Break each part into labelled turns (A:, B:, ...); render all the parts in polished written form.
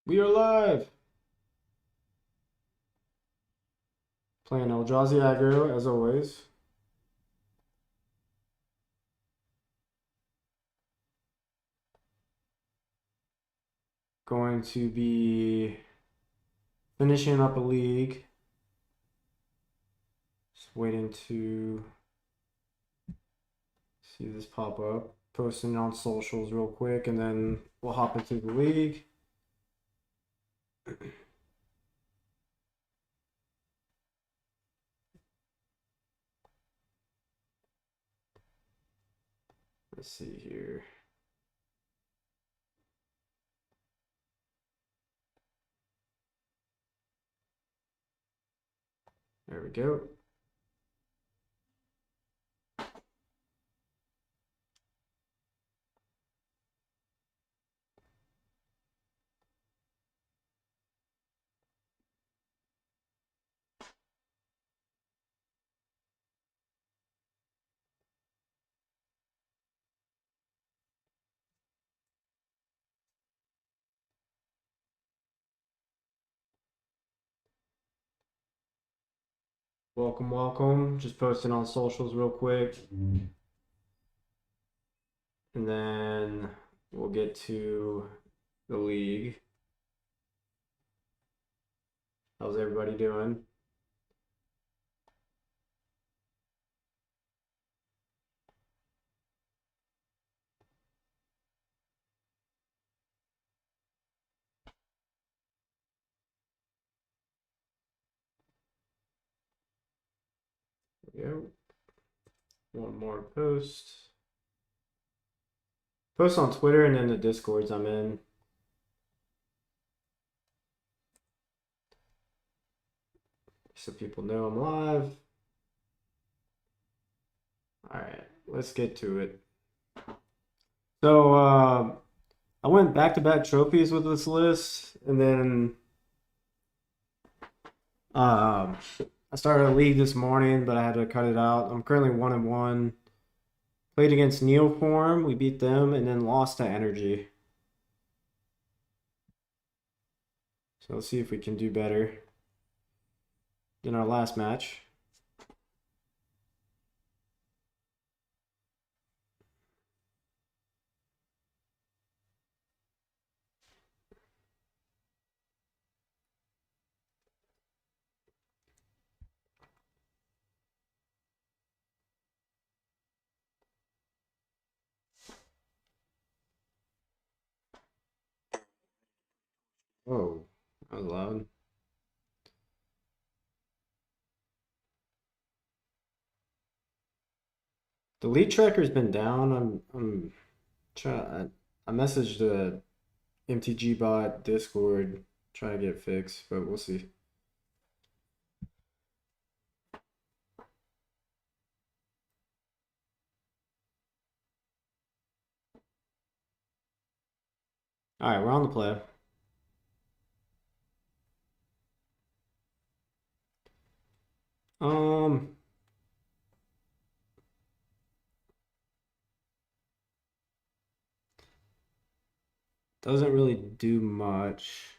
A: We are live! Playing Eldrazi Aggro as always. Going to be finishing up a league. Just waiting to see this pop up. Posting on socials real quick and then we'll hop into the league. Let's see here. There we go. Welcome, welcome. Just posting on socials real quick. And then we'll get to the league. How's everybody doing? There we go. One more post. Post on Twitter and then the Discords I'm in. So people know I'm live. All right, let's get to it. So I went back-to-back trophies with this list, and then I started a league this morning, but I had to cut it out. I'm currently 1-1. Played against Neoform, we beat them, and then lost to Energy. So let's see if we can do better than our last match. Oh, that was loud. The lead tracker's been down. I'm trying. I messaged the MTG bot Discord trying to get it fixed, but we'll see. All right, we're on the play. Doesn't really do much.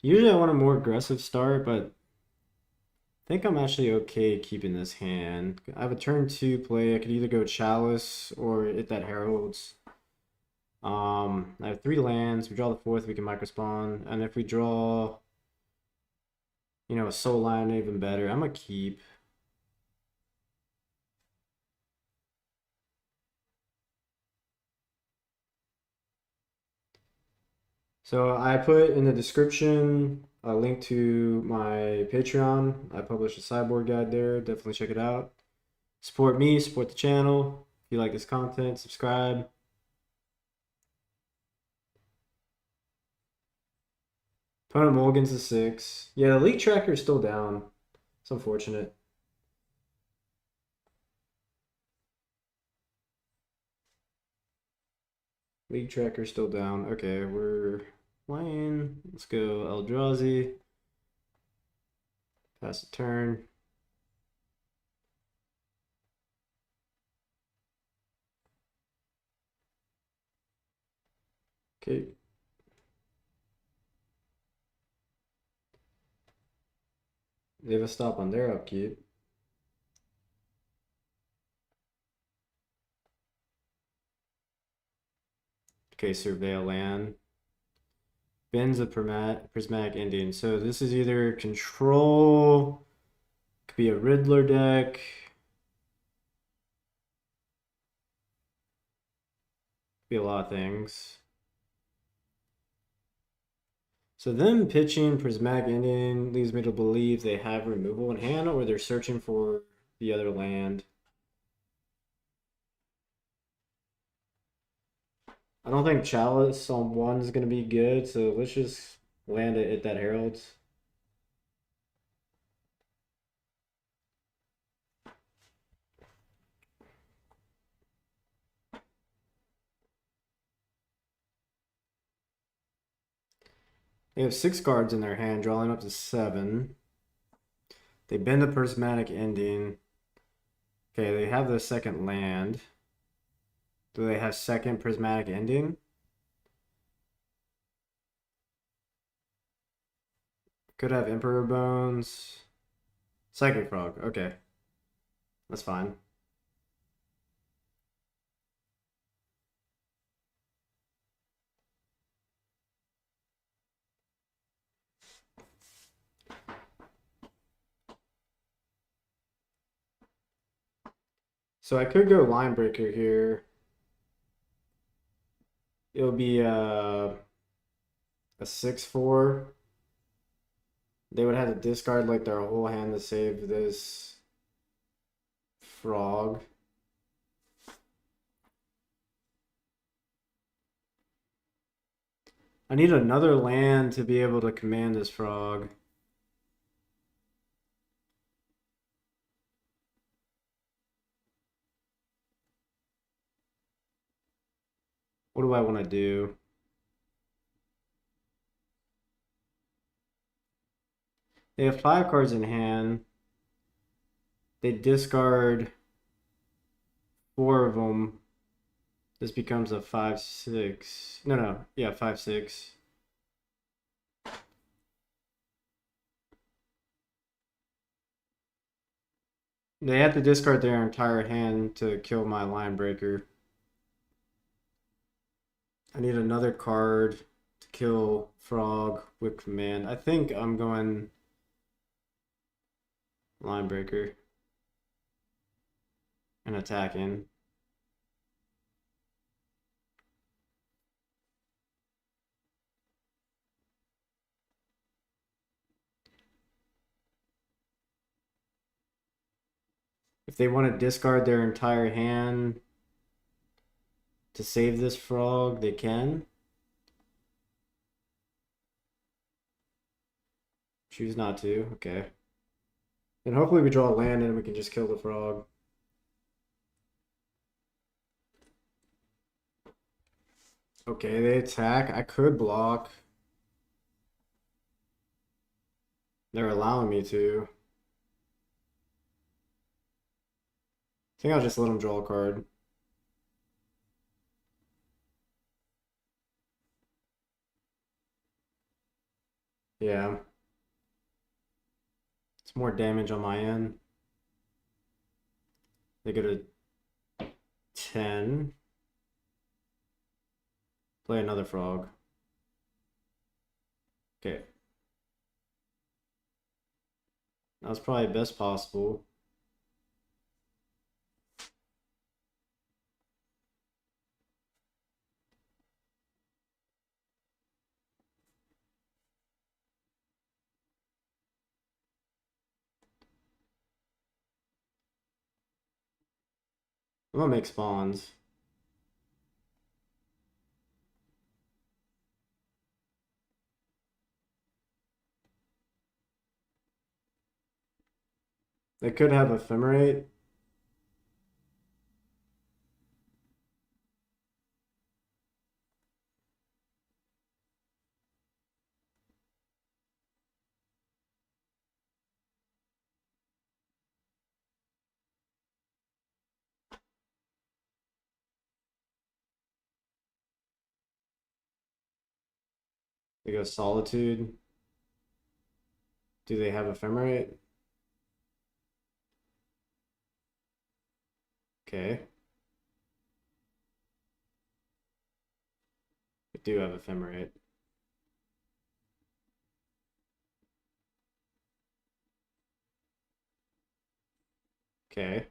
A: Usually I want a more aggressive start, but I think I'm actually okay keeping this hand. I have a turn 2 play. I could either go Chalice or hit that Heralds. I have 3 lands. We draw the 4th, we can microspawn. And if we draw, you know, a soul line, even better. I'm gonna keep. So I put in the description a link to my Patreon. I publish a sideboard guide there. Definitely check it out. Support me, support the channel. If you like this content, subscribe. Opponent mulligans to 6. Yeah, the league tracker is still down. It's unfortunate. League tracker still down. Okay, we're playing. Let's go Eldrazi. Pass the turn. Okay. They have a stop on their upkeep. Okay, surveil land. Bends a prismatic ending. So this is either control, could be a Riddler deck. Be a lot of things. So them pitching prismatic ending leads me to believe they have removal in hand, or they're searching for the other land. I don't think Chalice on one is going to be good, so let's just land it at that Herald's. They have 6 cards in their hand, drawing up to 7. They bend a prismatic ending. Okay, they have the second land. Do they have second prismatic ending? Could have Emperor Bones. Psychic Frog, okay. That's fine. So I could go Line Breaker here. It'll be a 6/4. They would have to discard like their whole hand to save this frog. I need another land to be able to command this frog. What do I want to do? They have 5 cards in hand. They discard 4 of them. This becomes a 5/6. No, yeah, 5/6. They have to discard their entire hand to kill my Line Breaker. I need another card to kill frog with command. I think I'm going Line Breaker and attacking. If they want to discard their entire hand to save this frog, they can. Choose not to. Okay. Then hopefully we draw a land and we can just kill the frog. Okay, they attack. I could block. They're allowing me to. I think I'll just let them draw a card. Yeah. It's more damage on my end. They go to 10. Play another frog. Okay. That was probably best possible. I'm gonna make spawns. They could have Ephemerate. They go Solitude. Do they have Ephemerate? Okay. I do have Ephemerate. Okay.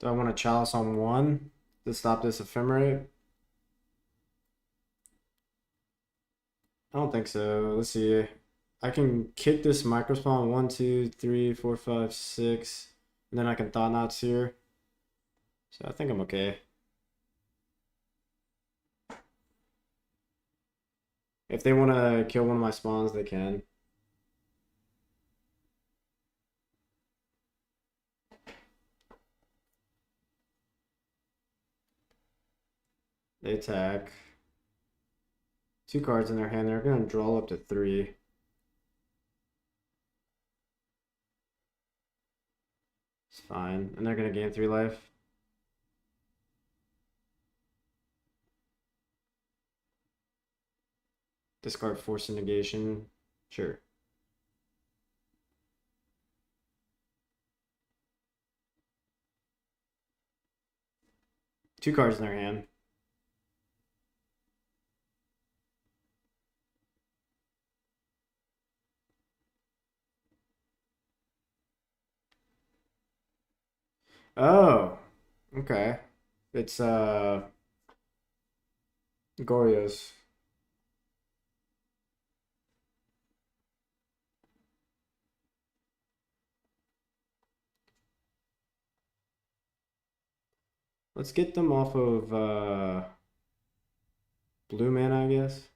A: Do I want to Chalice on one to stop this Ephemerate? I don't think so. Let's see. I can kick this Microspawn 1, 2, 3, 4, 5, 6. And then I can Thought Knots here. So I think I'm okay. If they want to kill one of my spawns, they can. They attack. 2 cards in their hand. They're going to draw up to 3. It's fine. And they're going to gain 3 life. Discard Force and Negation. Sure. Two cards in their hand. Oh, okay. It's Goryo's. Let's get them off of blue mana, I guess.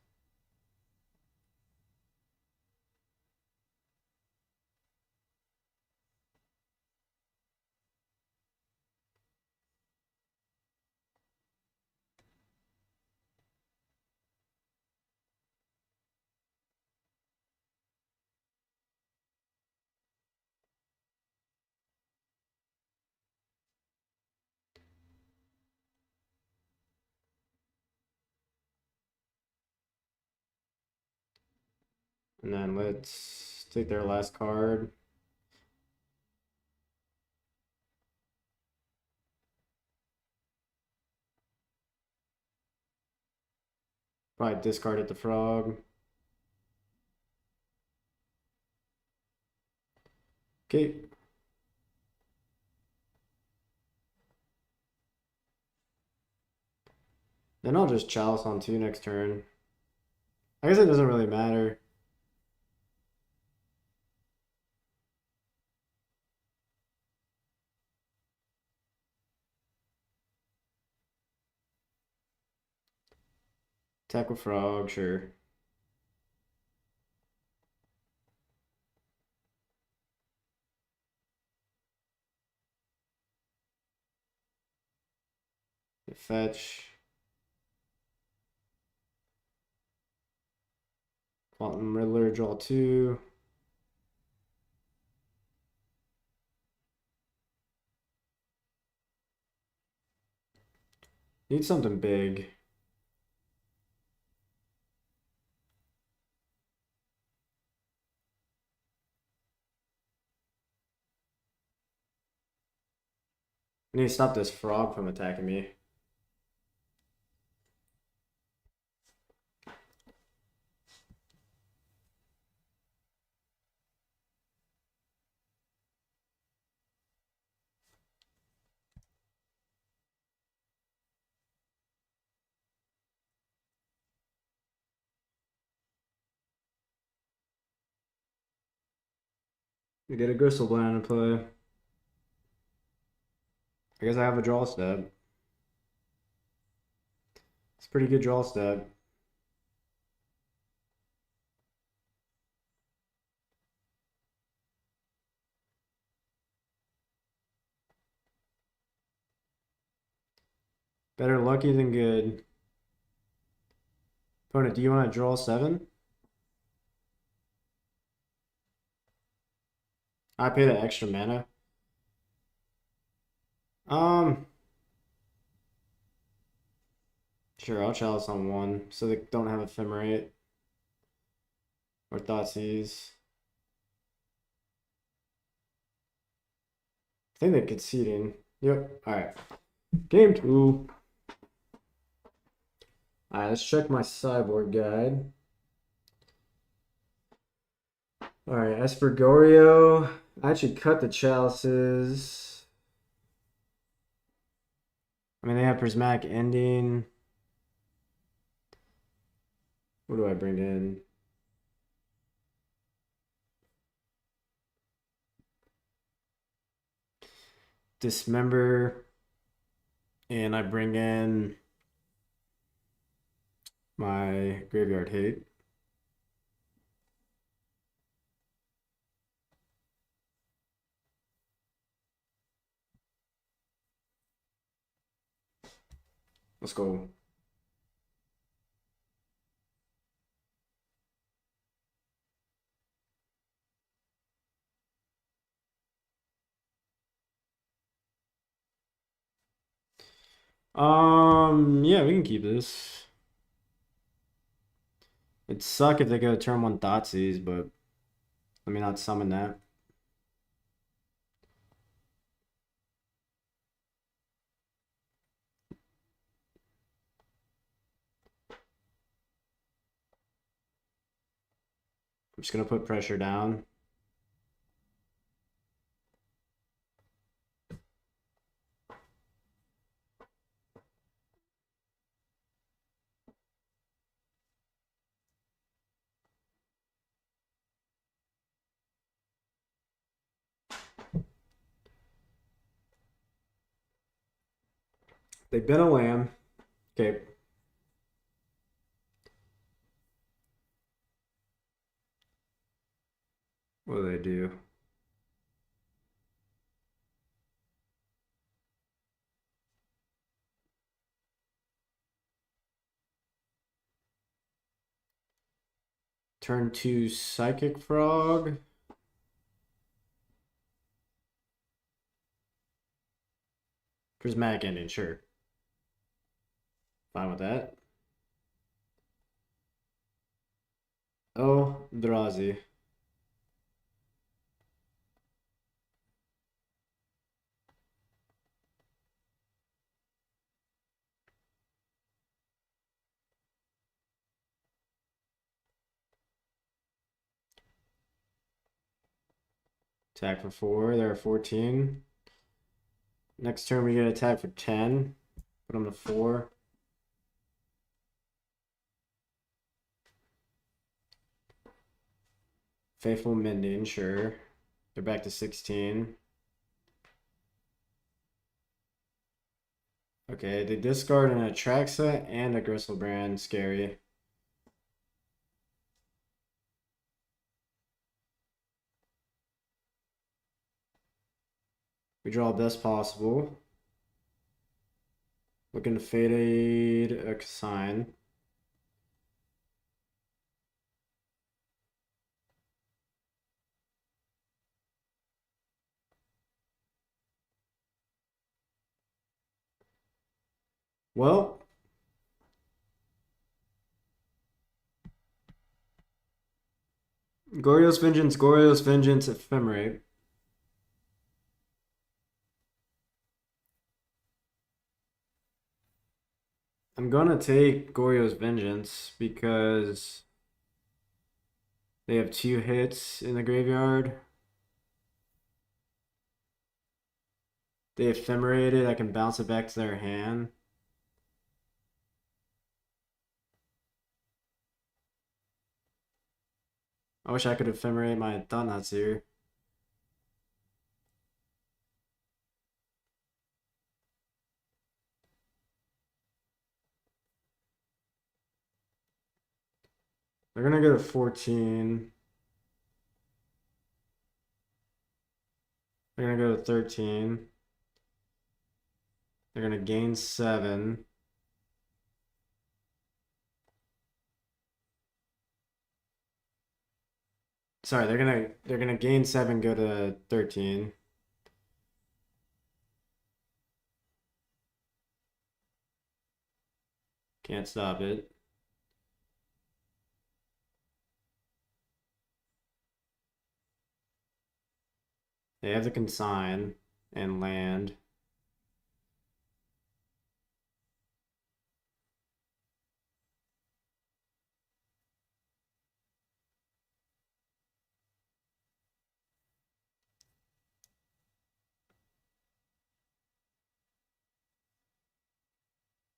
A: And then let's take their last card. Probably discarded the frog. Okay. Then I'll just Chalice on 2 next turn. I guess it doesn't really matter. Attack with frog, sure. Fetch. Quantum Riddler, draw 2. Need something big. I need to stop this frog from attacking me. We get a Gristleblade to play. I guess I have a draw step. It's a pretty good draw step. Better lucky than good. Opponent, do you want to draw 7? I pay the extra mana. Um, sure, I'll chalice on 1 so they don't have ephemerate or Thoughtseize. I think they're conceding. Yep. All right. Game 2. All right, let's check my sideboard guide. All right, Esper Goryo. I actually cut the chalices. I mean, they have Prismatic Ending. What do I bring in? Dismember. And I bring in my Graveyard Hate. Let's go. Yeah, we can keep this. It'd suck if they go turn 1 Thoughtseize, but let me not summon that. I'm just gonna put pressure down. They've been a lamb. Okay. What do they do? Turn 2 Psychic Frog. Prismatic Ending, sure. Fine with that. Oh, Eldrazi. Attack for 4. There are 14. Next turn we get attack for 10. Put them to 4. Faithful Mending, sure. They're back to 16. Okay, they discard an Atraxa and a Gristlebrand. Scary. We draw best possible. Looking to fade a sign. Well, Goryo's Vengeance, Ephemerate. I'm gonna take Goryo's Vengeance because they have 2 hits in the graveyard. They ephemerate it, I can bounce it back to their hand. I wish I could ephemerate my Thought-Knots here. They're gonna go to 14. They're gonna go to 13. They're gonna gain 7. Sorry, they're gonna gain 7, go to 13. Can't stop it. They have the consign and land.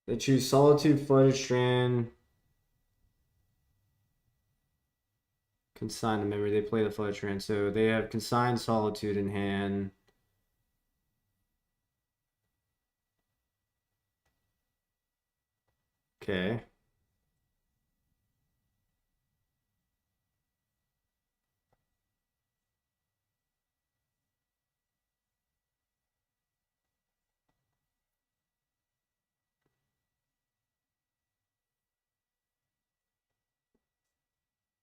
A: They choose Solitude, Flooded Strand, Consign the memory. They play the Flooded Strand, so they have Consigned Solitude in hand. Okay.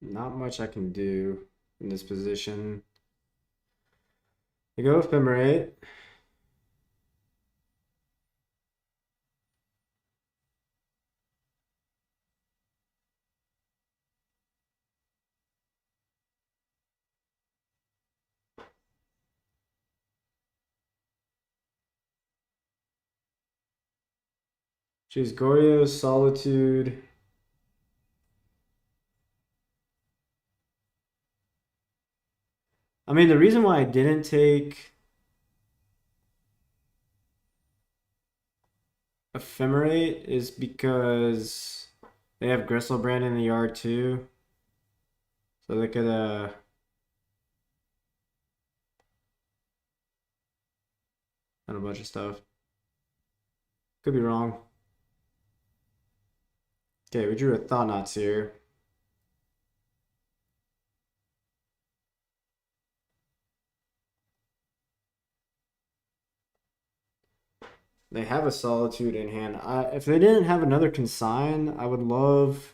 A: Not much I can do in this position. They go Ephemerate. Choose Goryo, Solitude. I mean, the reason why I didn't take Ephemerate is because they have Gristlebrand in the yard too. So they could done a bunch of stuff. Could be wrong. Okay, we drew a Thought-Knots here. They have a Solitude in hand. If they didn't have another Consign, I would love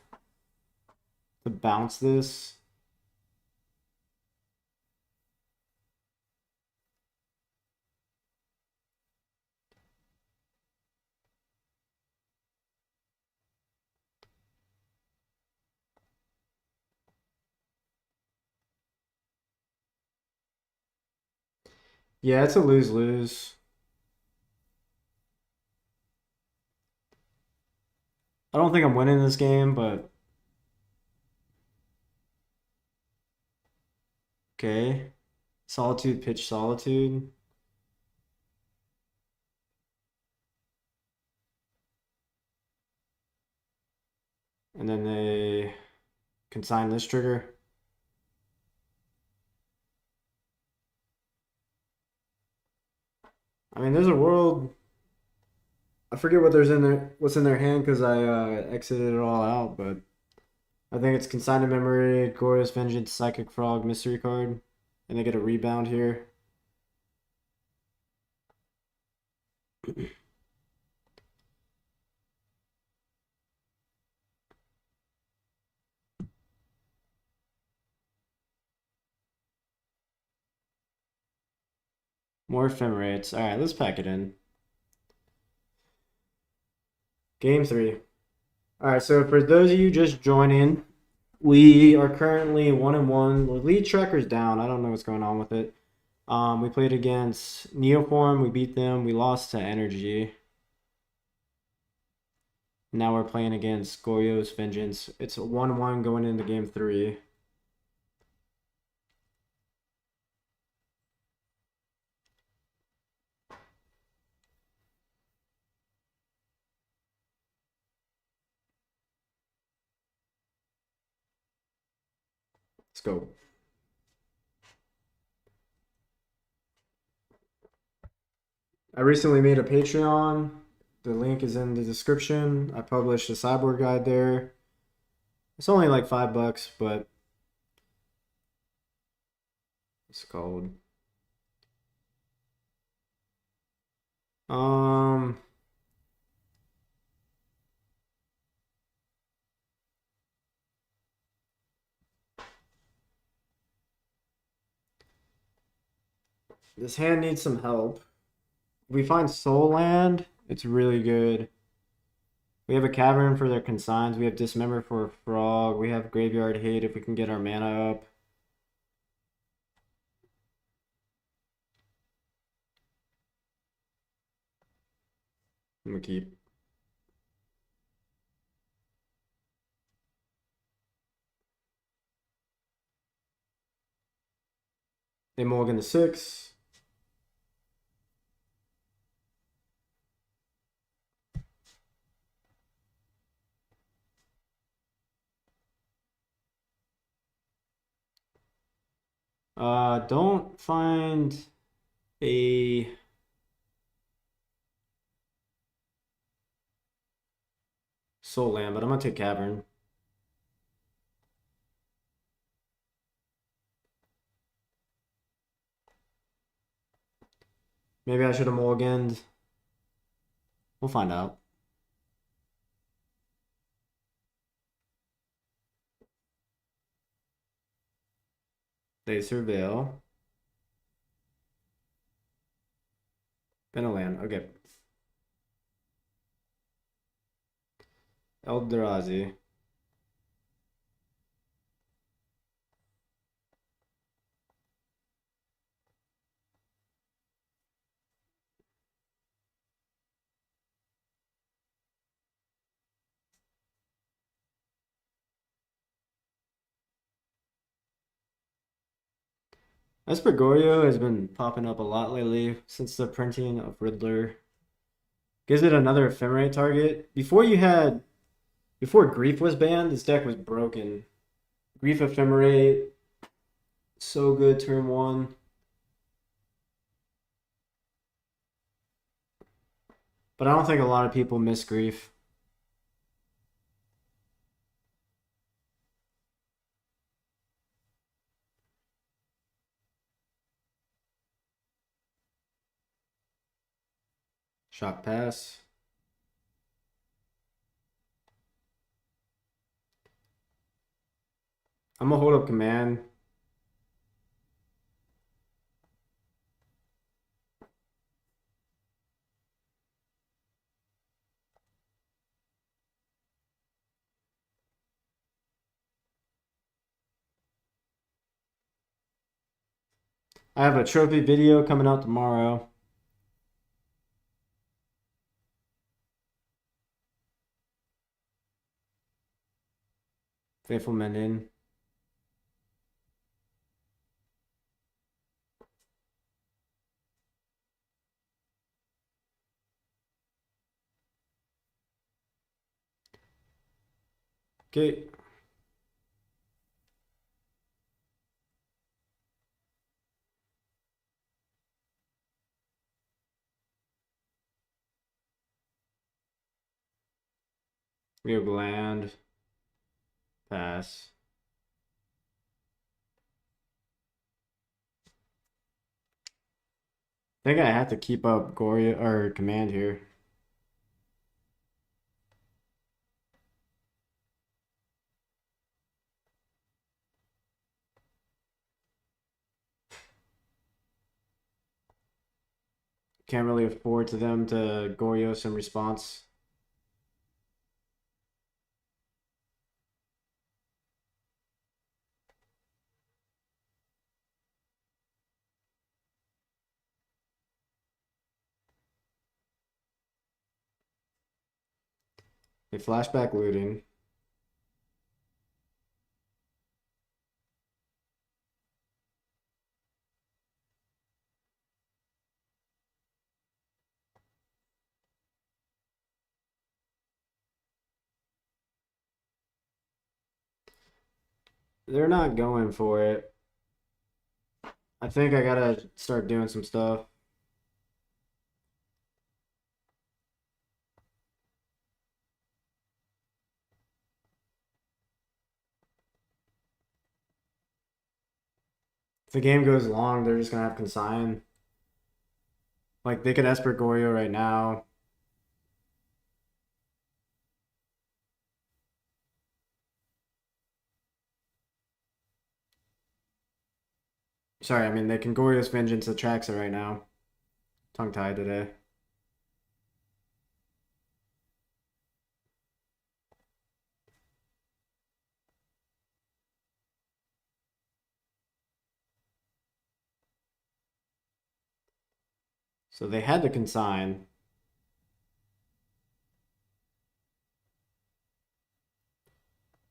A: to bounce this. Yeah, it's a lose-lose. I don't think I'm winning this game, but okay. Solitude, pitch Solitude. And then they consign this trigger. I mean, there's a world. I forget what there's in there, what's in their hand because I exited it all out, but I think it's Consign to Memory, Glorious Vengeance, Psychic Frog, Mystery card, and they get a rebound here. More Ephemerates. All right, let's pack it in. Game 3. All right, so for those of you just joining, we are currently 1-1. The lead tracker's down. I don't know what's going on with it. We played against Neoform. We beat them. We lost to Energy. Now we're playing against Goryo's Vengeance. It's a 1-1 going into game 3. Let's go. I recently made a Patreon. The link is in the description. I published a sideboard guide there. It's only like $5, but it's called. Um, This hand needs some help. If we find Soul Land, it's really good. We have a Cavern for their consigns. We have Dismember for a Frog. We have Graveyard Hate if we can get our mana up. I'm gonna keep. They mulligan to 6. Don't find a Soul Land, but I'm gonna take Cavern. Maybe I should have mulliganed. We'll find out. They surveil. Been a land. Okay. Eldrazi. Esper Goryo has been popping up a lot lately since the printing of Riddler. Gives it another ephemerate target. Before Grief was banned, this deck was broken. Grief ephemerate, so good turn 1. But I don't think a lot of people miss Grief. Shock pass. I'm gonna hold up command. I have a trophy video coming out tomorrow. Faithful Mending. Okay. We have land. Pass. I think I have to keep up Goryo or command here. Can't really afford to them to Goryo some response. They flashback looting. They're not going for it. I think I gotta start doing some stuff. If the game goes long, they're just gonna have consign. Like they could Esper Goryo right now. Sorry, I mean, they can Goryo's Vengeance Atraxa right now. Tongue-tied today. So they had to consign.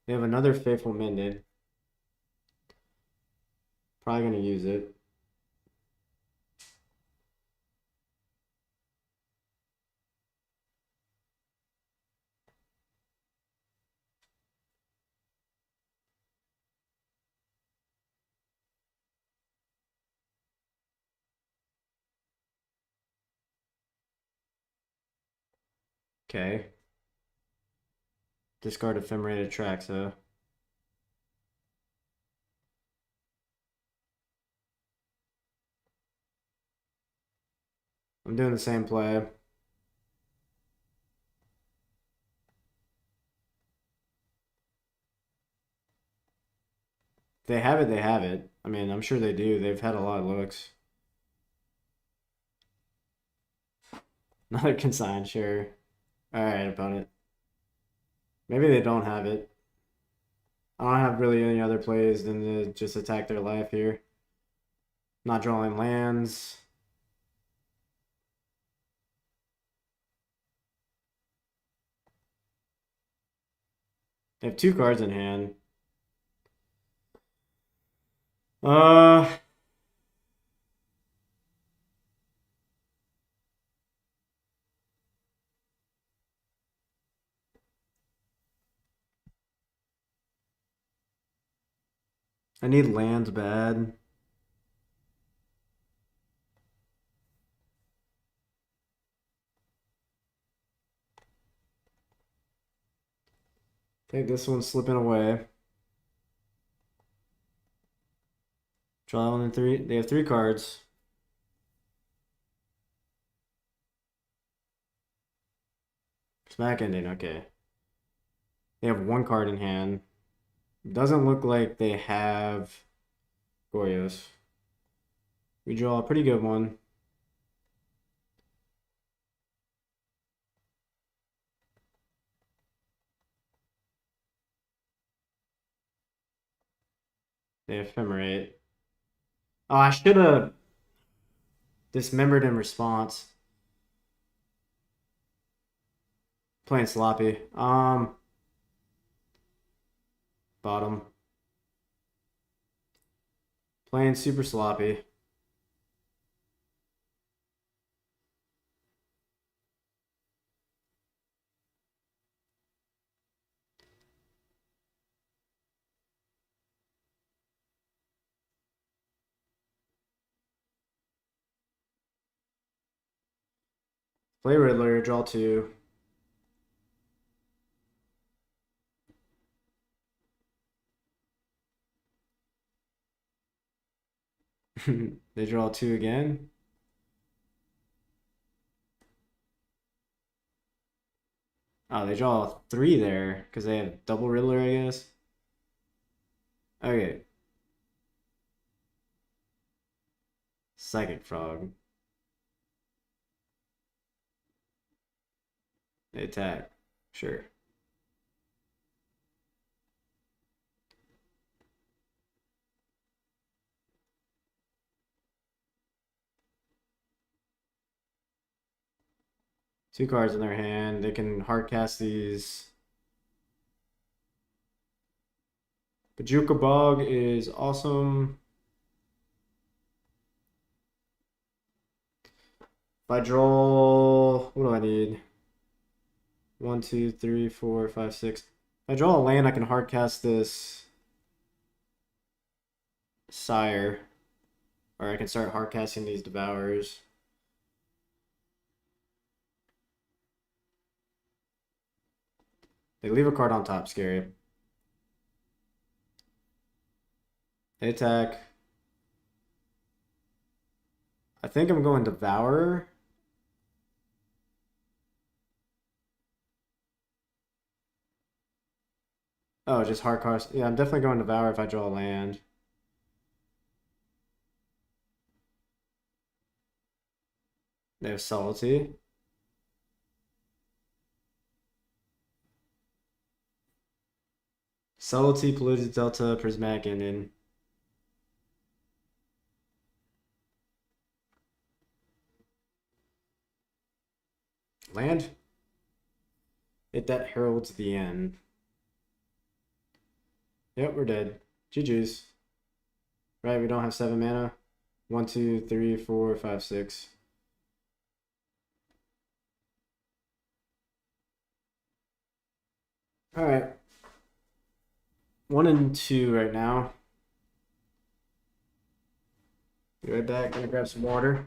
A: They have another Faithful Mended. Probably going to use it. Okay. Discard Ephemerate Atraxa. I'm doing the same play. They have it, they have it. I mean, I'm sure they do. They've had a lot of looks. Another consign, sure. Alright, opponent. Maybe they don't have it. I don't have really any other plays than to just attack their life here. Not drawing lands. They have 2 cards in hand. Uh, I need lands bad. Take this one slipping away. Draw 1 and 3. They have 3 cards. Smack ending, okay. They have 1 card in hand. Doesn't look like they have Goryos. We draw a pretty good one. They ephemerate. Oh, I should have dismembered in response. Playing sloppy. Bottom. Playing super sloppy. Play Riddler, draw 2. They draw 2 again. Oh, they draw 3 there because they have double Riddler, I guess. Okay. Psychic Frog. They attack. Sure. Two cards in their hand. They can hardcast these. Bajuka Bog is awesome. If I draw, what do I need? 1, 2, 3, 4, 5, 6. If I draw a land, I can hardcast this Sire. Or I can start hardcasting these Devours. They leave a card on top, scary. They attack. I think I'm going Devourer. Oh, just hard cards. Yeah, I'm definitely going Devour if I draw a land. They have Subtlety. Subtlety, Polluted Delta, Prismatic Ending. Land. Hit that heralds the end. Yep, we're dead. GG's. Right, we don't have 7 mana. 1, 2, 3, 4, 5, 6. Alright. 1 and 2 right now. Be right back. Gonna grab some water.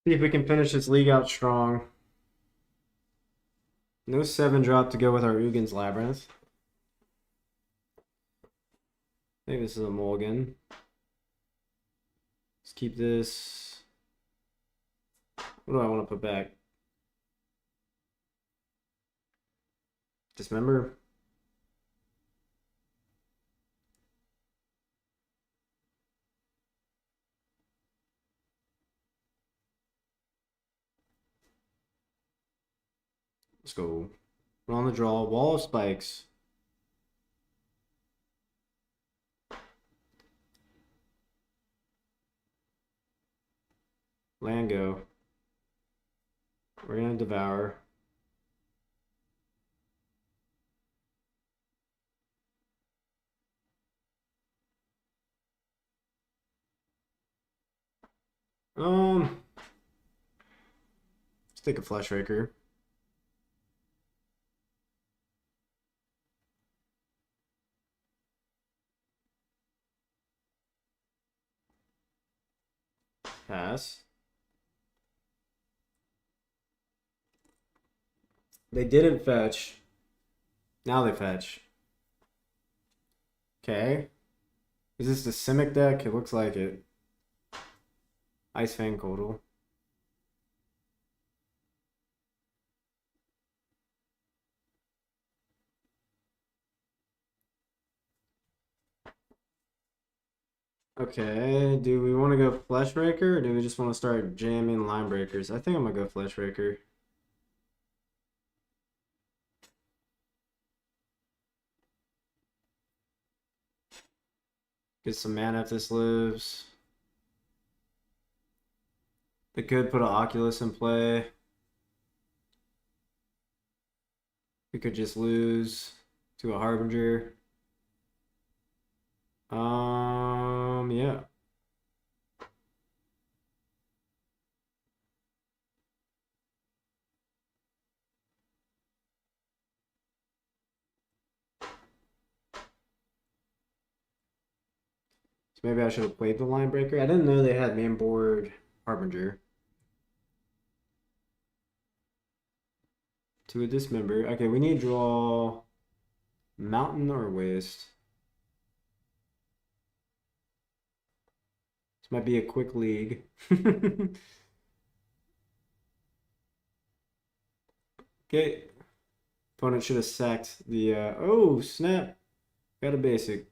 A: See if we can finish this league out strong. No 7 drop to go with our Ugin's Labyrinth. I think this is a mulligan. Let's keep this. What do I want to put back? Dismember. Let's go. We're on the draw. Wall of Spikes. Land go. We're gonna devour. Let's take a Flesh Raker. Pass. They didn't fetch. Now they fetch. Okay. Is this the Simic deck? It looks like it. Ice Fang Coatl. Okay, do we want to go Flesh Raker or do we just want to start jamming Line Breakers? I think I'm gonna go Flesh Raker. Get some mana if this lives. They could put an Oculus in play. We could just lose to a Harbinger. Yeah. So maybe I should have played the Line Breaker. I didn't know they had main board Harbinger. To a Dismember. Okay, we need to draw Mountain or Waste. This might be a quick league. Okay. Opponent should have sacked the oh snap. Got a basic.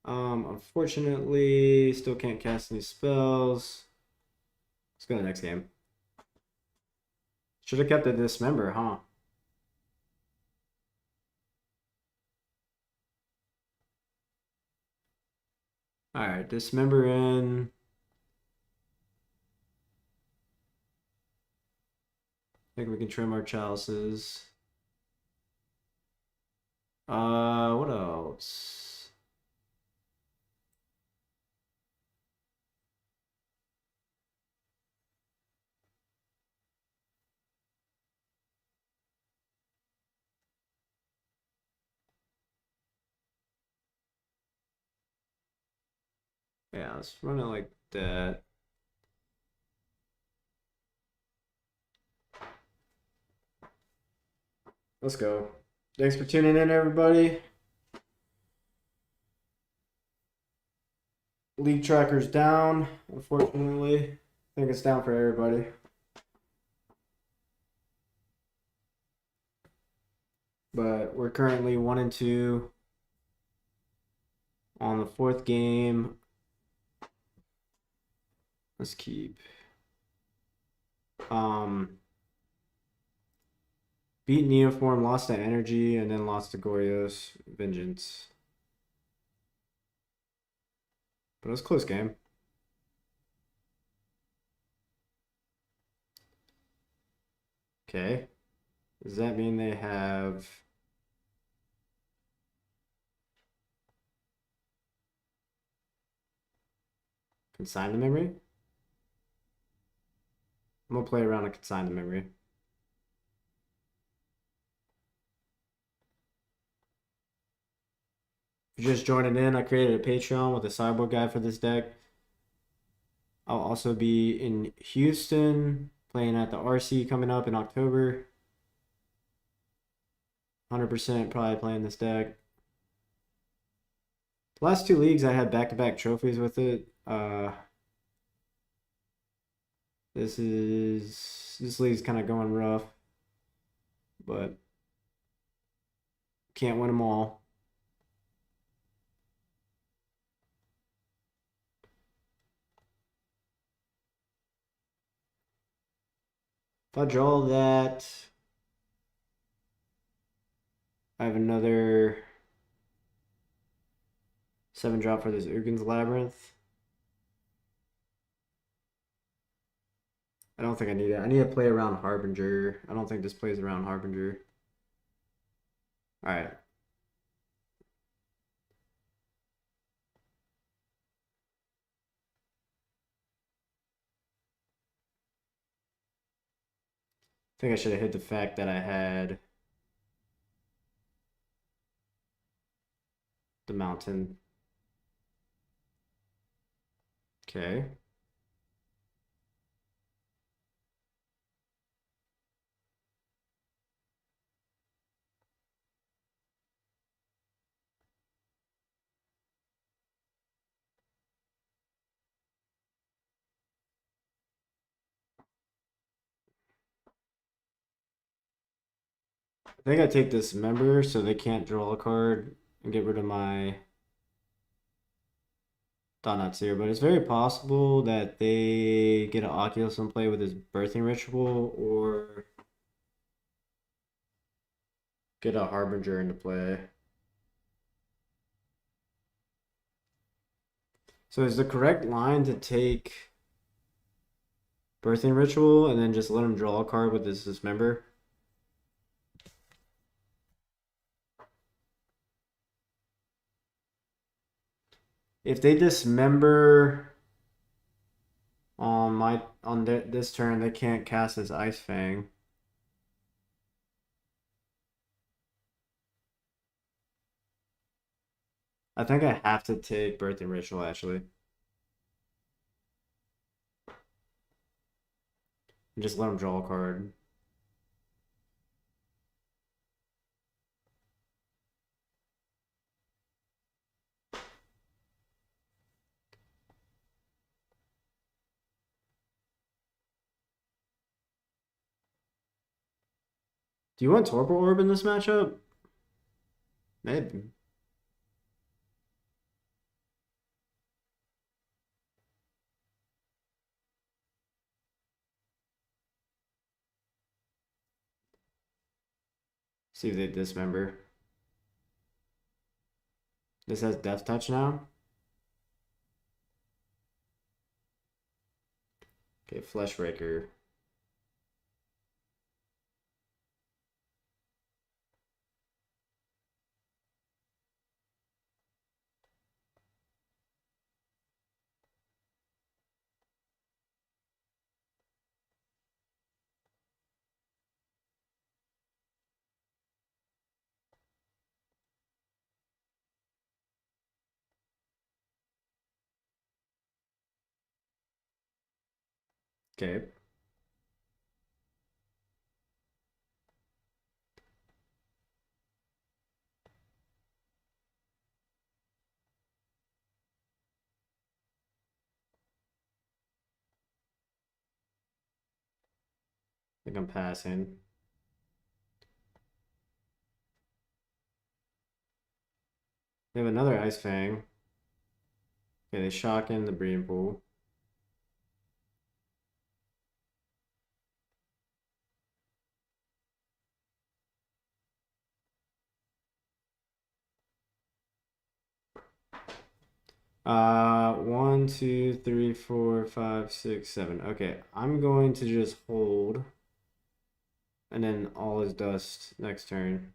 A: Unfortunately, still can't cast any spells. Let's go to the next game. Should have kept the Dismember, huh? Alright, Dismember in. I think we can trim our chalices. What else? Yeah, let's run it like that. Let's go. Thanks for tuning in, everybody. League tracker's down, unfortunately. I think it's down for everybody. But we're currently 1-2 on the fourth game. Let's keep. Beat Neoform, lost to Energy, and then lost to Goryo's Vengeance. But it was a close game. Okay. Does that mean they have Consign the Memory? I'm gonna play around and Consign the Memory. If you're just joining in, I created a Patreon with a sideboard guide for this deck. I'll also be in Houston playing at the RC coming up in October. 100% probably playing this deck. The last two leagues I had back-to-back trophies with it. This league's kind of going rough, but can't win them all. If I draw that, I have another 7-drop for this Ugin's Labyrinth. I don't think I need it. I need to play around Harbinger. I don't think this plays around Harbinger. All right. I think I should have hit the fact that I had the mountain. Okay. I think I take this member so they can't draw a card and get rid of my Thought here, but it's very possible that they get an Oculus in play with his birthing ritual or get a Harbinger into play. So is the correct line to take birthing ritual and then just let him draw a card with his dismember? If they dismember on this turn, they can't cast his Ice Fang. I think I have to take birthing ritual actually. And just let him draw a card. Do you want Torpor Orb in this matchup? Maybe. See if they dismember. This has Death Touch now. Okay, Fleshbreaker. Okay. I think I'm passing. They have another Ice Fang. Okay, they shock in the breeding pool. One, two, three, four, five, six, seven. Okay, I'm going to just hold. And then all is dust next turn.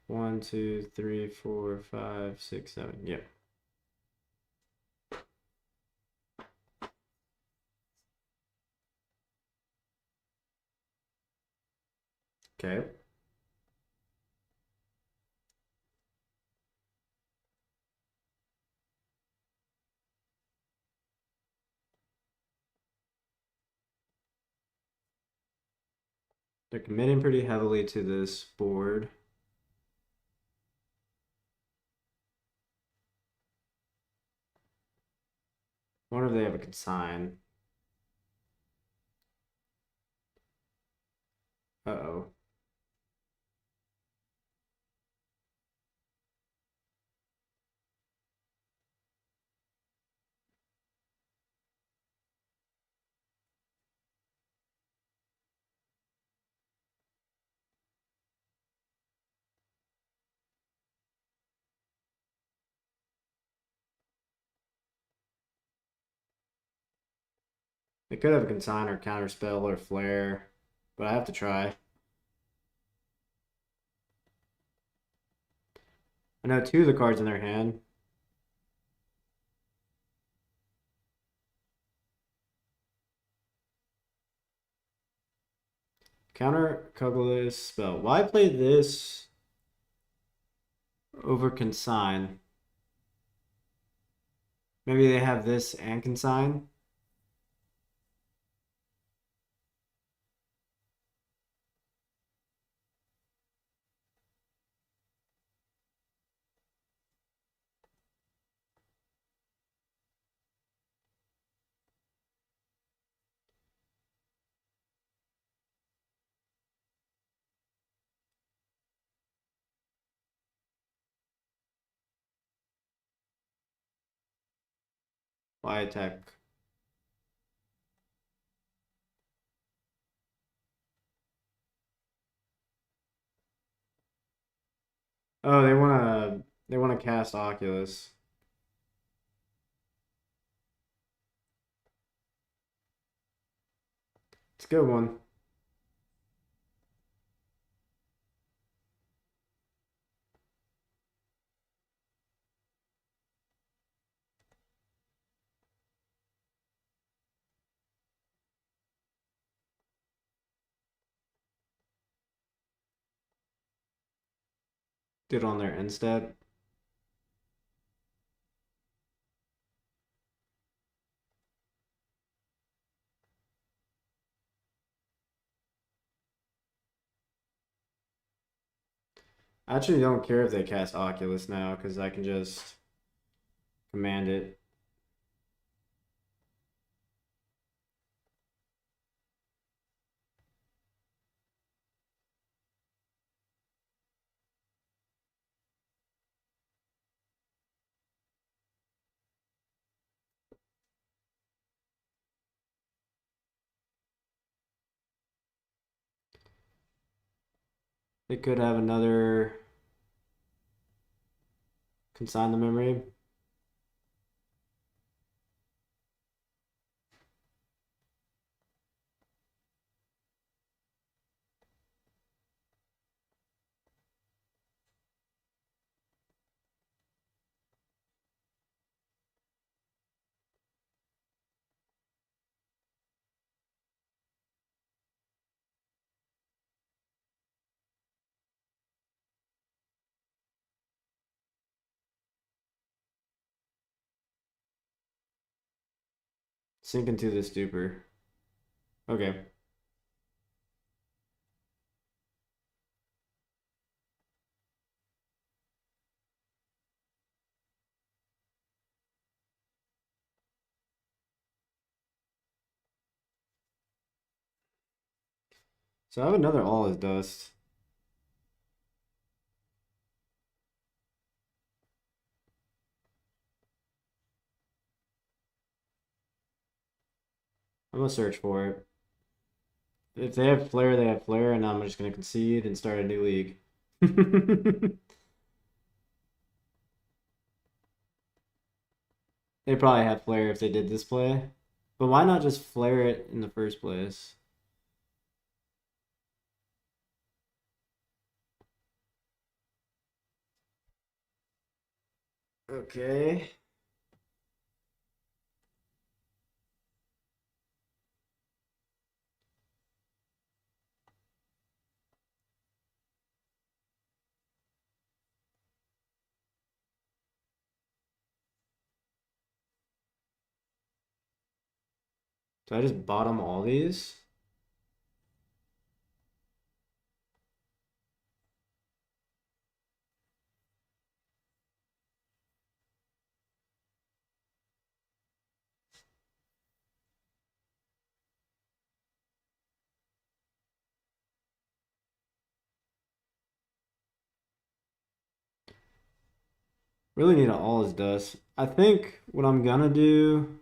A: One, two, three, four, five, six, seven. Yep. Okay. They're committing pretty heavily to this board. I wonder if they have a consign. Uh-oh. They could have a consign or counterspell or flare, but I have to try. I know two of the cards in their hand. Counter colorless spell. Why play this over consign? Maybe they have this and consign. Why attack? Oh, they wanna cast Oculus. It's a good one. Did on their instead. I actually don't care if they cast Oculus now because I can just command it. They could have another consign the memory. Sink into this duper. Okay. So I have another All is Dust. I'm gonna search for it. If they have Flare, they have Flare, and I'm just gonna concede and start a new league. They probably have Flare if they did this play. But why not just Flare it in the first place? Okay. So I just bottom all these? Really need an All is Dust. I think what I'm gonna do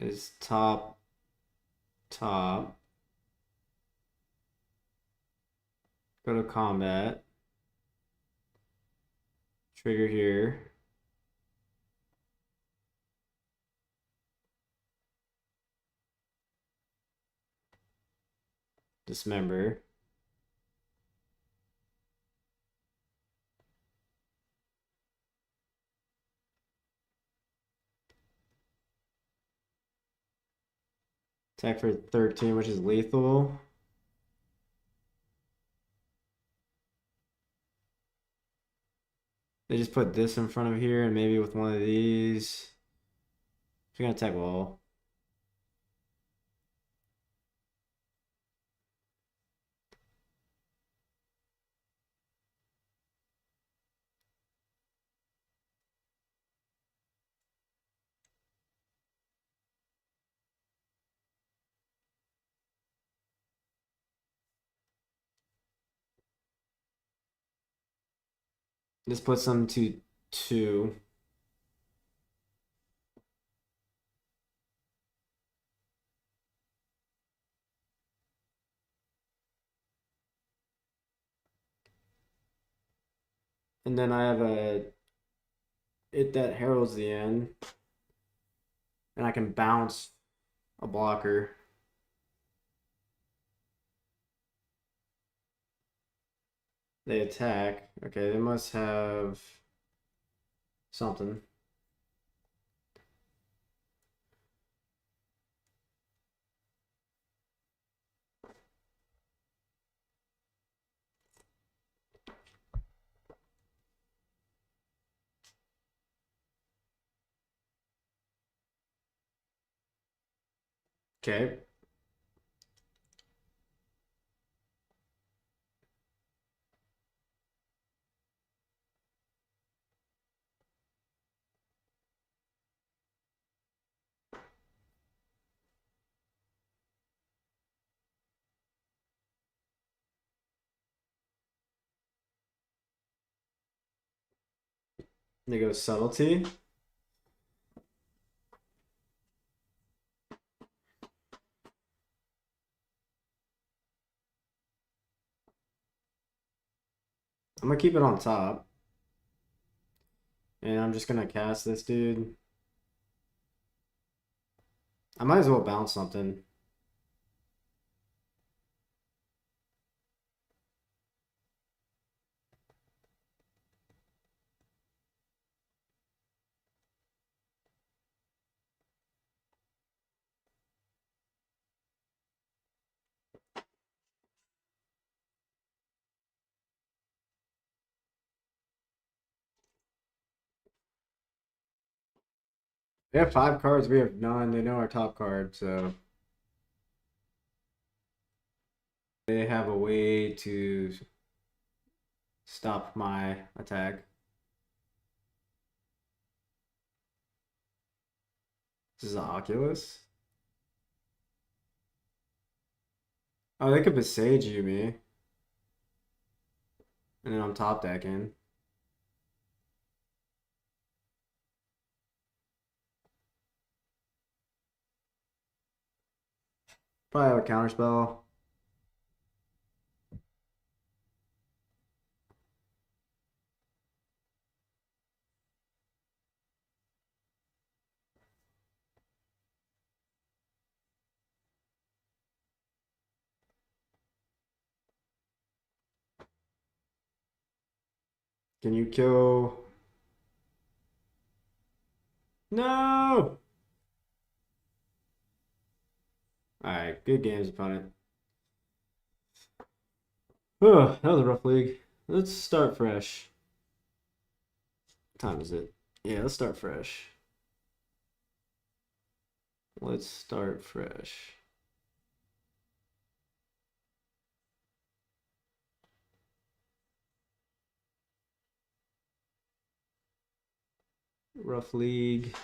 A: is top, top, go to combat, trigger here, dismember. Attack for 13, which is lethal. They just put this in front of here, and maybe with one of these. We're gonna attack wall. This puts them to 2. And then I have a it that heralds the end. And I can bounce a blocker. They attack. Okay, they must have something. Okay. They go subtlety. I'm gonna keep it on top. And I'm just gonna cast this dude. I might as well bounce something. They have 5 cards, we have none. They know our top card, so they have a way to stop my attack. This is an Oculus. Oh, they could Besage you me. And then I'm top decking. Probably have a counterspell. Can you kill? No! Alright, good games, opponent. Oh, that was a rough league. Let's start fresh. What time is it? Yeah, let's start fresh. Let's start fresh. Rough league.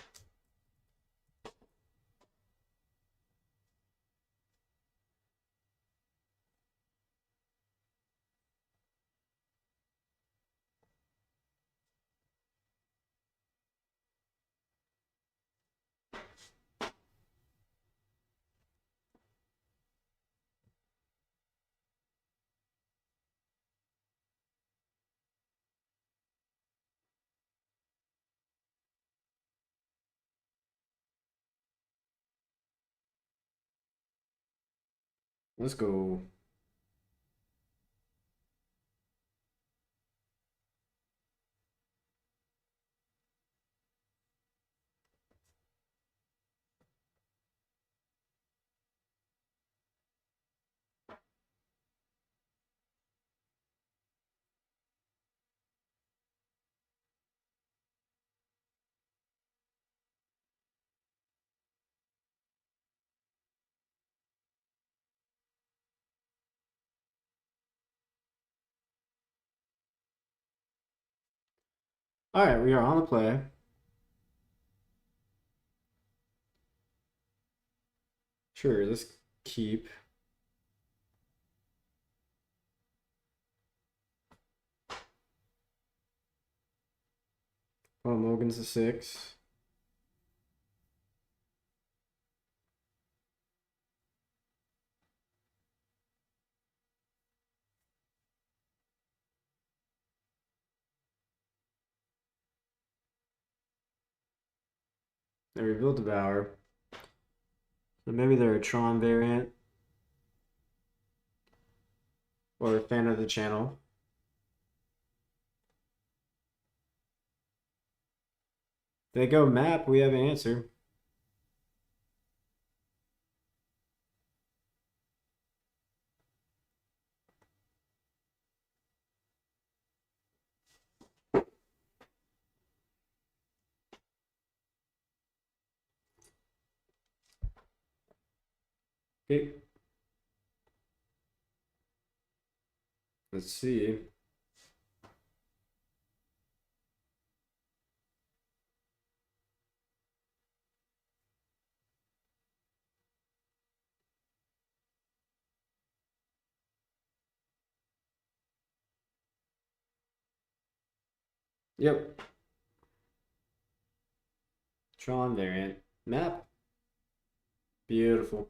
A: Let's go. Alright, we are on the play. Sure, let's keep. Oh, Mogan's a 6. They revealed Devour. So maybe they're a Tron variant. Or a fan of the channel. They go map, we have an answer. Okay. Let's see. Yep. Tron variant. Map. Beautiful.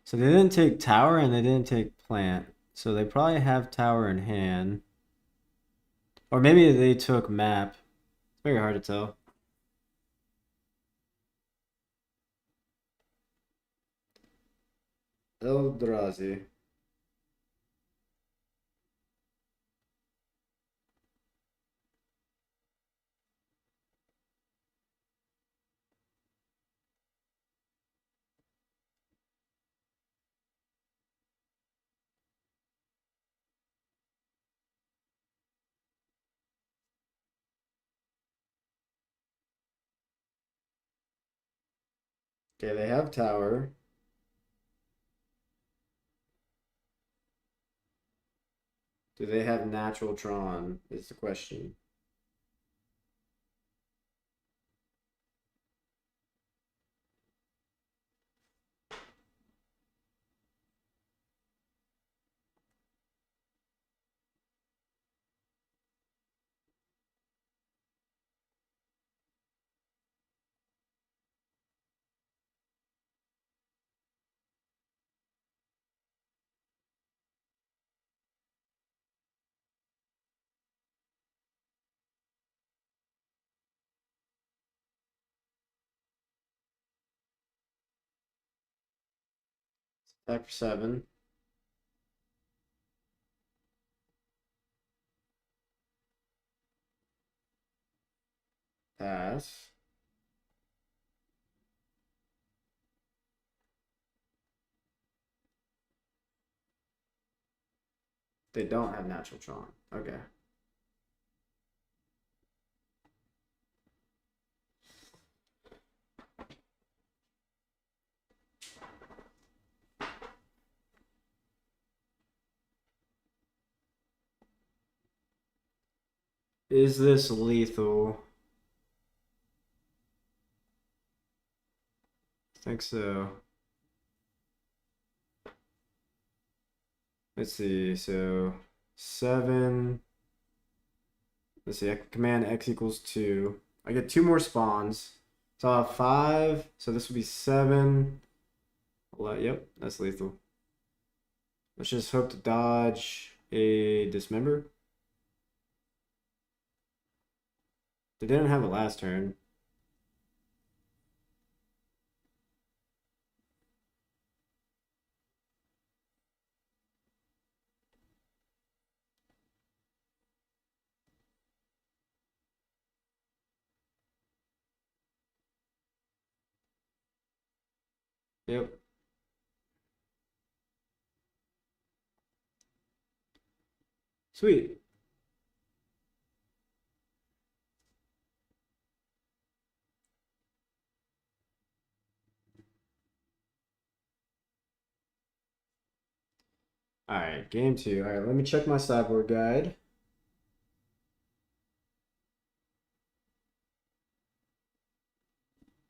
A: So they didn't take tower and they didn't take plant. So they probably have tower in hand. Or maybe they took map. It's very hard to tell. Eldrazi. Okay, they have tower. Do they have natural Tron? Is the question. Attack for 7. Pass. They don't have natural Tron. Okay. Is this lethal? I think so. Let's see. So 7. Let's see. I can command X equals 2. I get 2 more spawns. So I'll have 5. So this would be 7. Yep, that's lethal. Let's just hope to dodge a dismember. They didn't have a last turn. Yep. Sweet. All right, game 2. All right, let me check my sideboard guide.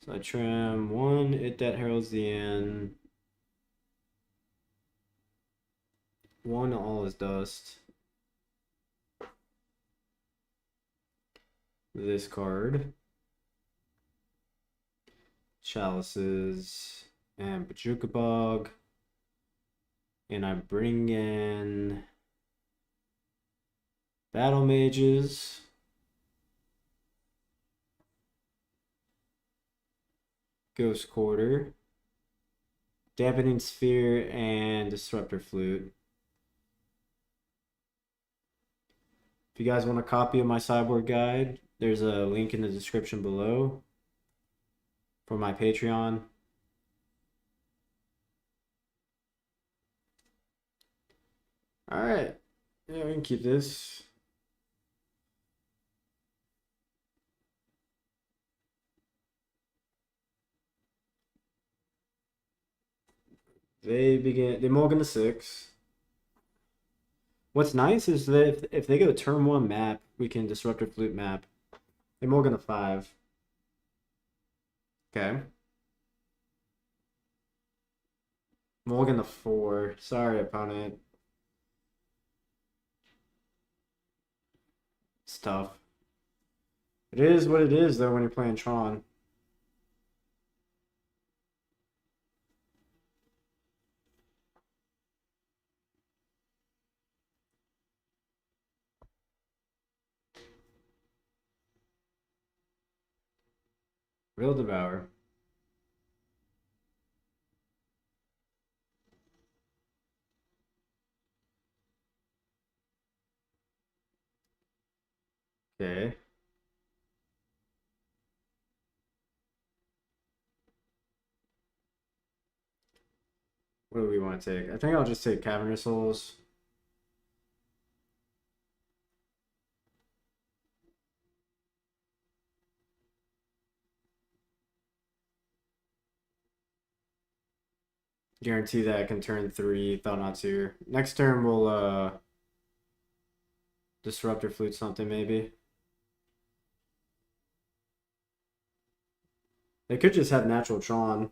A: So I trim 1, it that heralds the end. 1, all is dust. This card. Chalices and Bajuka Bog. And I bring in Battle Mages. Ghost Quarter. Dampening Sphere and Disruptor Flute. If you guys want a copy of my sideboard guide, there's a link in the description below for my Patreon. All right. Yeah, we can keep this. They mulligan to 6. What's nice is that if they go turn 1 map, we can Disruptor Flute map. They mulligan to 5. Okay. Mulligan to 4. Sorry, opponent. It's tough. It is what it is, though, when you're playing Tron. Real Devour. Okay. What do we want to take? I think I'll just take Cavernous Souls. Guarantee that I can turn 3, thought not to. Next turn we'll disrupt or flute something maybe. They could just have natural Tron.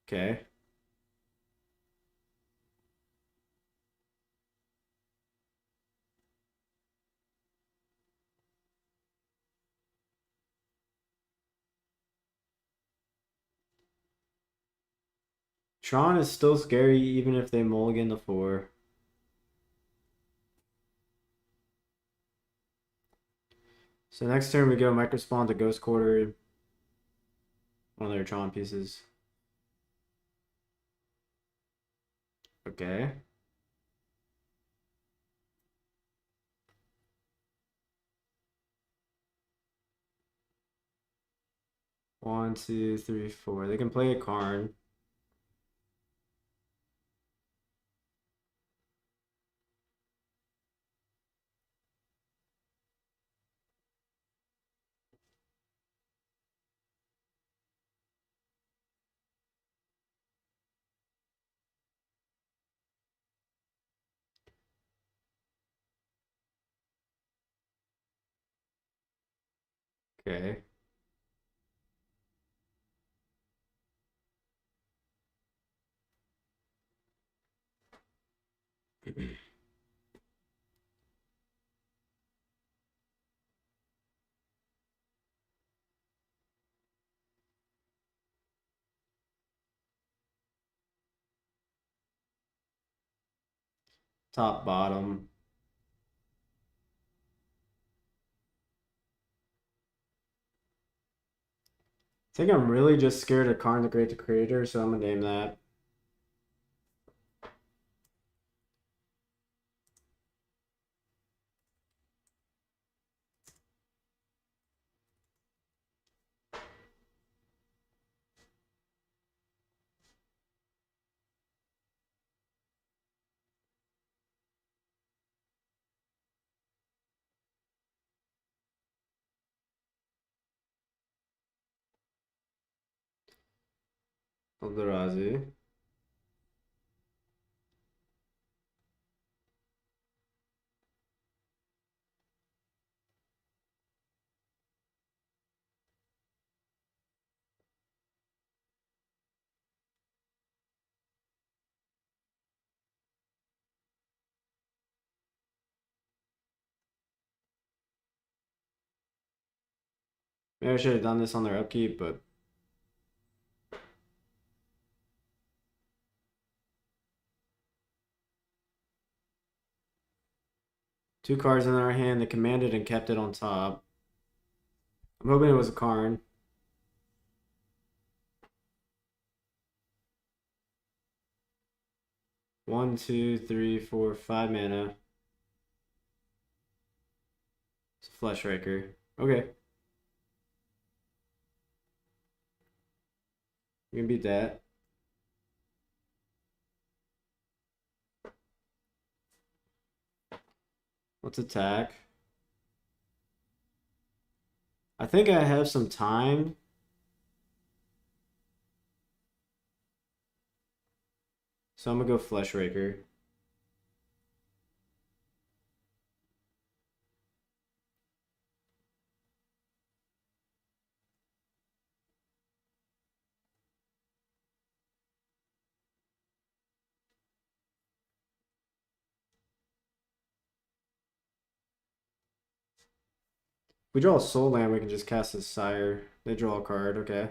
A: Okay. Tron is still scary even if they mulligan the 4. So next turn we go Microspawn to Ghost Quarter. One of their Tron pieces. Okay. One, two, three, four. They can play a Karn. Okay. Top, bottom. I think I'm really just scared of Karn the Great Creator, so I'm gonna name that. Eldrazi. Maybe I should have done this on their upkeep, but two cards in our hand. They commanded and kept it on top. I'm hoping it was a Karn. One, two, three, four, 5 mana. It's a Flesh Raker. Okay. We can beat that. Let's attack. I think I have some time. So I'm gonna go Flesh Raker. If we draw a Soul Land, we can just cast his Sire. They draw a card, okay.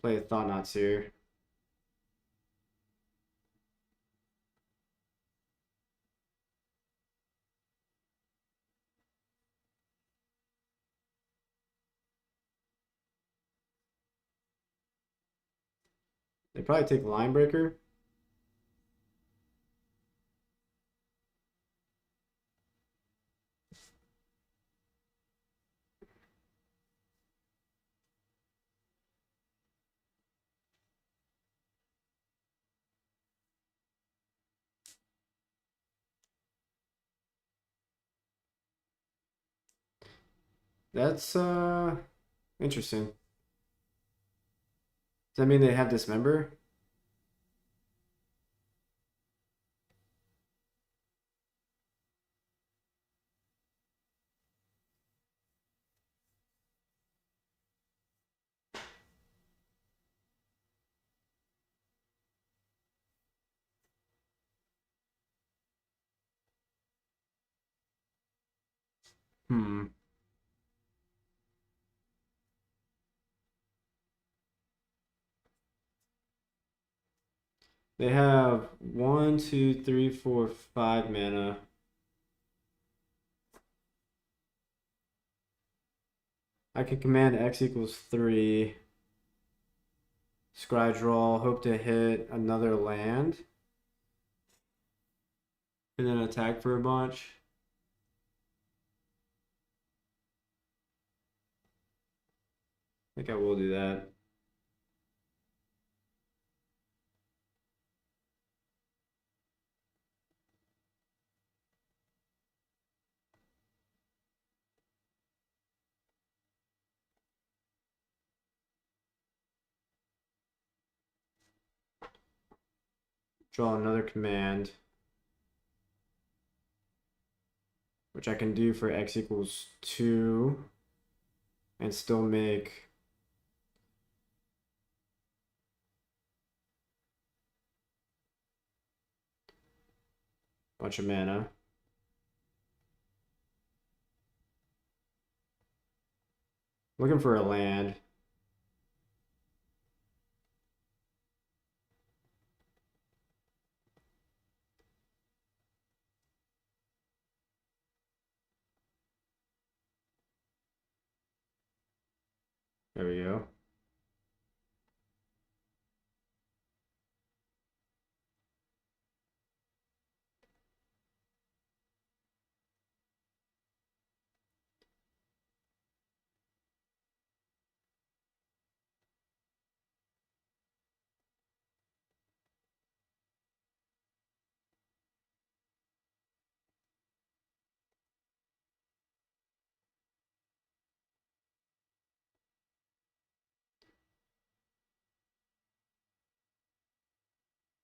A: Play a Thought-Knot Seer. They probably take Linebreaker. That's interesting. Does that mean they have Dismember? Hmm. They have 1, 2, 3, 4, 5 mana. I can command X equals 3. Scry draw, hope to hit another land. And then attack for a bunch. I think I will do that. Draw another command, which I can do for X equals 2 and still make a bunch of mana. Looking for a land. There we go.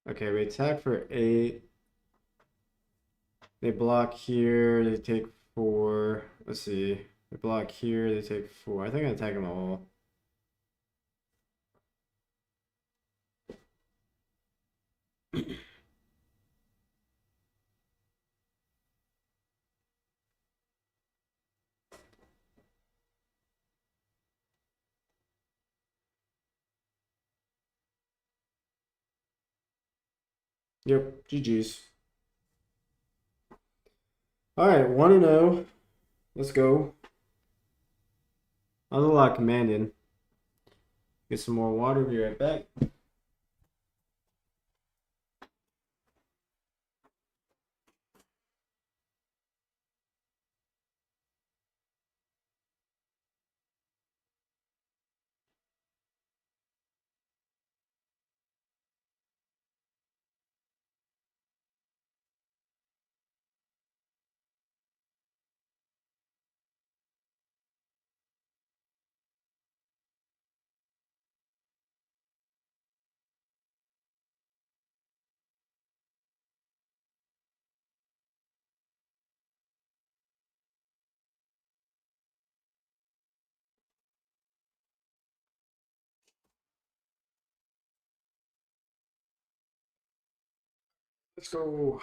A: Okay, we attack for 8. They block here, they take 4. Let's see. They block here, they take 4. I think I attack them all. Yep, GG's. Alright, 1-0. Let's go. That was a lot of commanding. Get some more water, be right back. Let's go.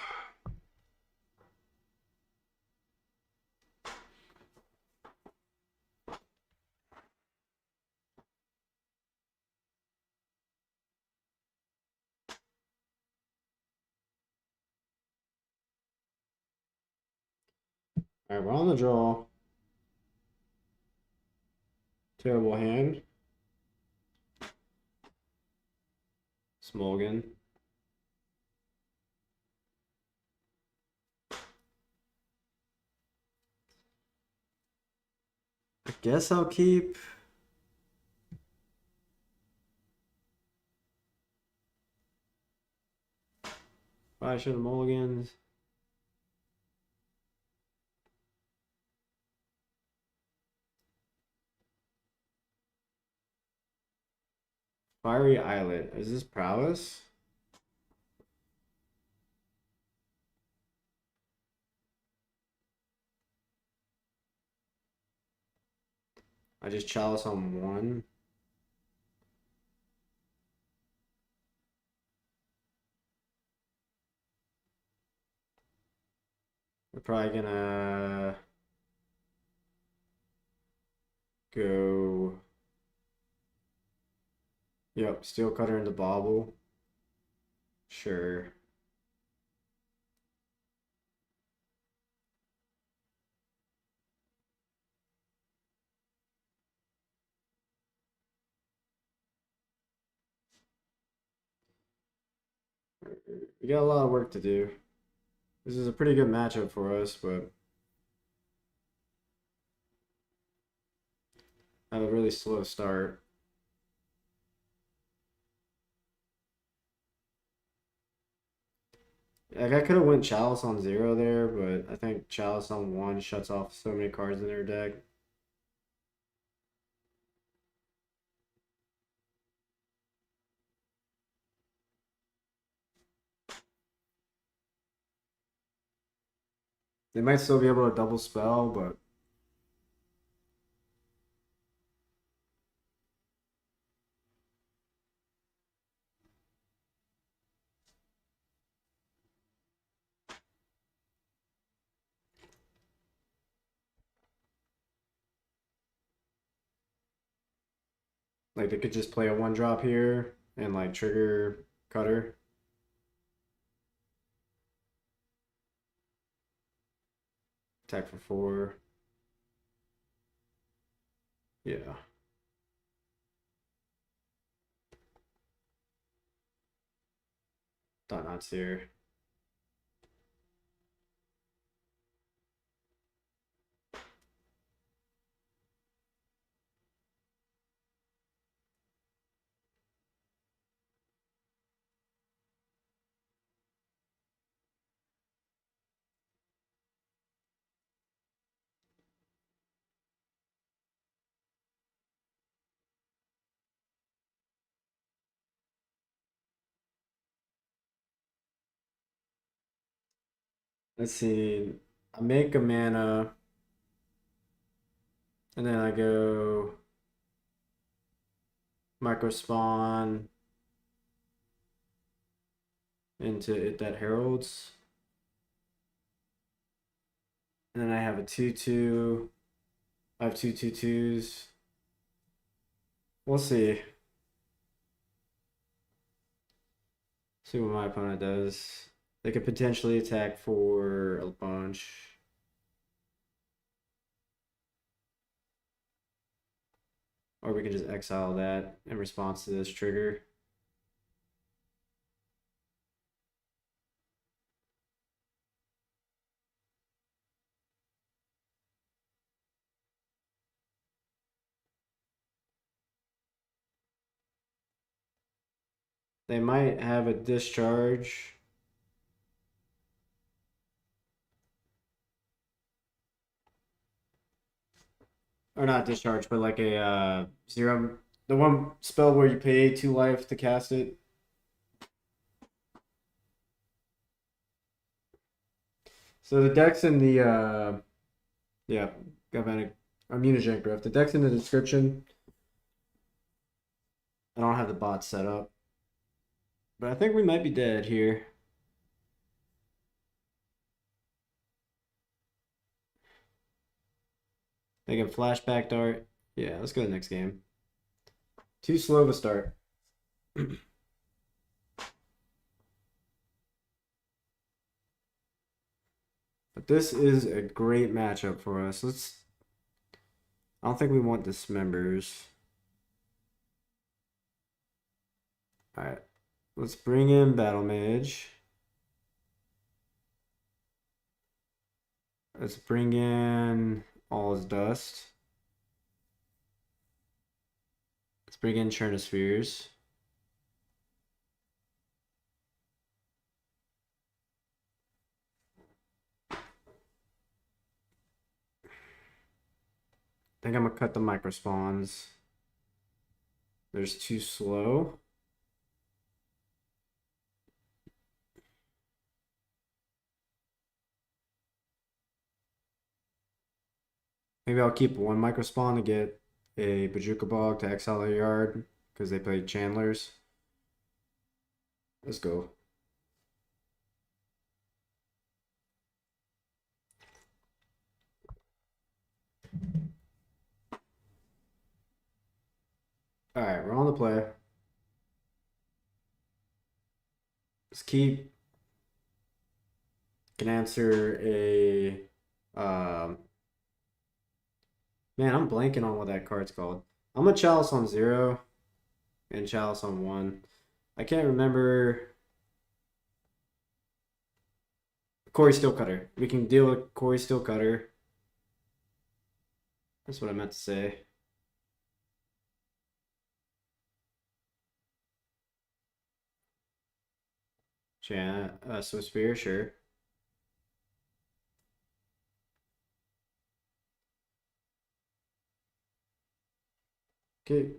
A: Alright, we're on the draw. Terrible hand. Smolgan. I guess I'll keep. Probably should have mulligans. Fiery Islet. Is this Prowess? I just chalice on one. We're probably gonna go. Yep, Steel Cutter into Bobble. Sure. We got a lot of work to do. This is a pretty good matchup for us, but I have a really slow start. Like I could have went Chalice on 0 there, but I think Chalice on 1 shuts off so many cards in their deck. They might still be able to double spell, but like they could just play a 1-drop here and like trigger Cutter. Attack for 4. Yeah. Thought Knot's here. Let's see. I make a mana, and then I go micro spawn into it that heralds. And then I have a 2/2. I have 2/2/2s. We'll see. See what my opponent does. They could potentially attack for a bunch. Or we can just exile that in response to this trigger. They might have a discharge. Or not discharge, but like a 0. The one spell where you pay 2 life to cast it. So the deck's in the yeah, Galvanic Immunogenic Growth. The deck's in the description. I don't have the bot set up. But I think we might be dead here. They can flashback dart. Yeah, let's go to the next game. Too slow of a start. But this is a great matchup for us. I don't think we want dismembers. Alright. Let's bring in Battle Mage. Let's bring in All Is Dust. Let's bring in Churnospheres. I think I'm gonna cut the micro spawns. There's too slow. Maybe I'll keep one micro spawn to get a Bajuka Bog to exile a yard because they play Chandlers. Let's go. Alright, we're on the play. Let's keep. Can answer a. Man, I'm blanking on what that card's called. I'm gonna Chalice on 0 and Chalice on 1. I can't remember. Corey Steelcutter. We can deal with Corey Steelcutter. That's what I meant to say. So Spear, sure. Okay.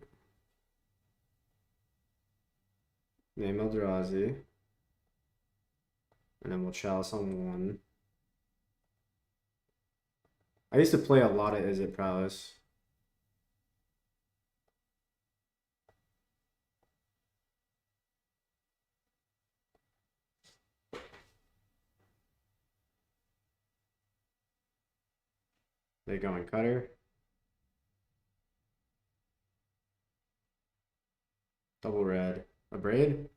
A: Name Eldrazi. And then we'll Chalice on 1. I used to play a lot of Is It Prowess. They going Cutter. Double red. A braid?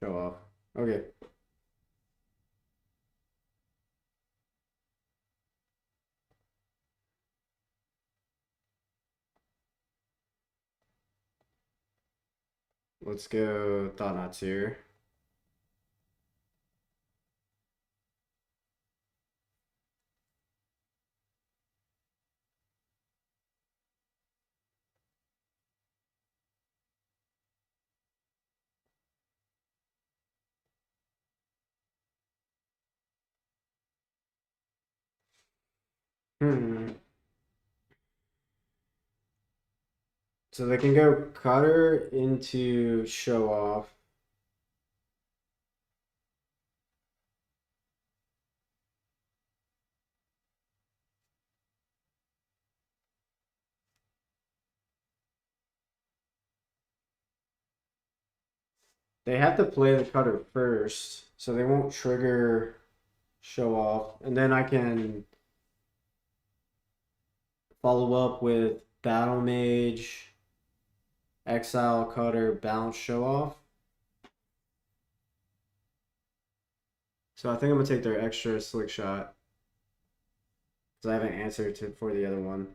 A: Show off. Okay. Let's go Thought Knots here. Hmm. So they can go Cutter into Show Off. They have to play the Cutter first, so they won't trigger Show Off. And then I can follow up with Battle Mage, Exile, Cutter, Bounce, Show Off. So I think I'm gonna take their extra Slick Shot. Because I haven't answered for the other one.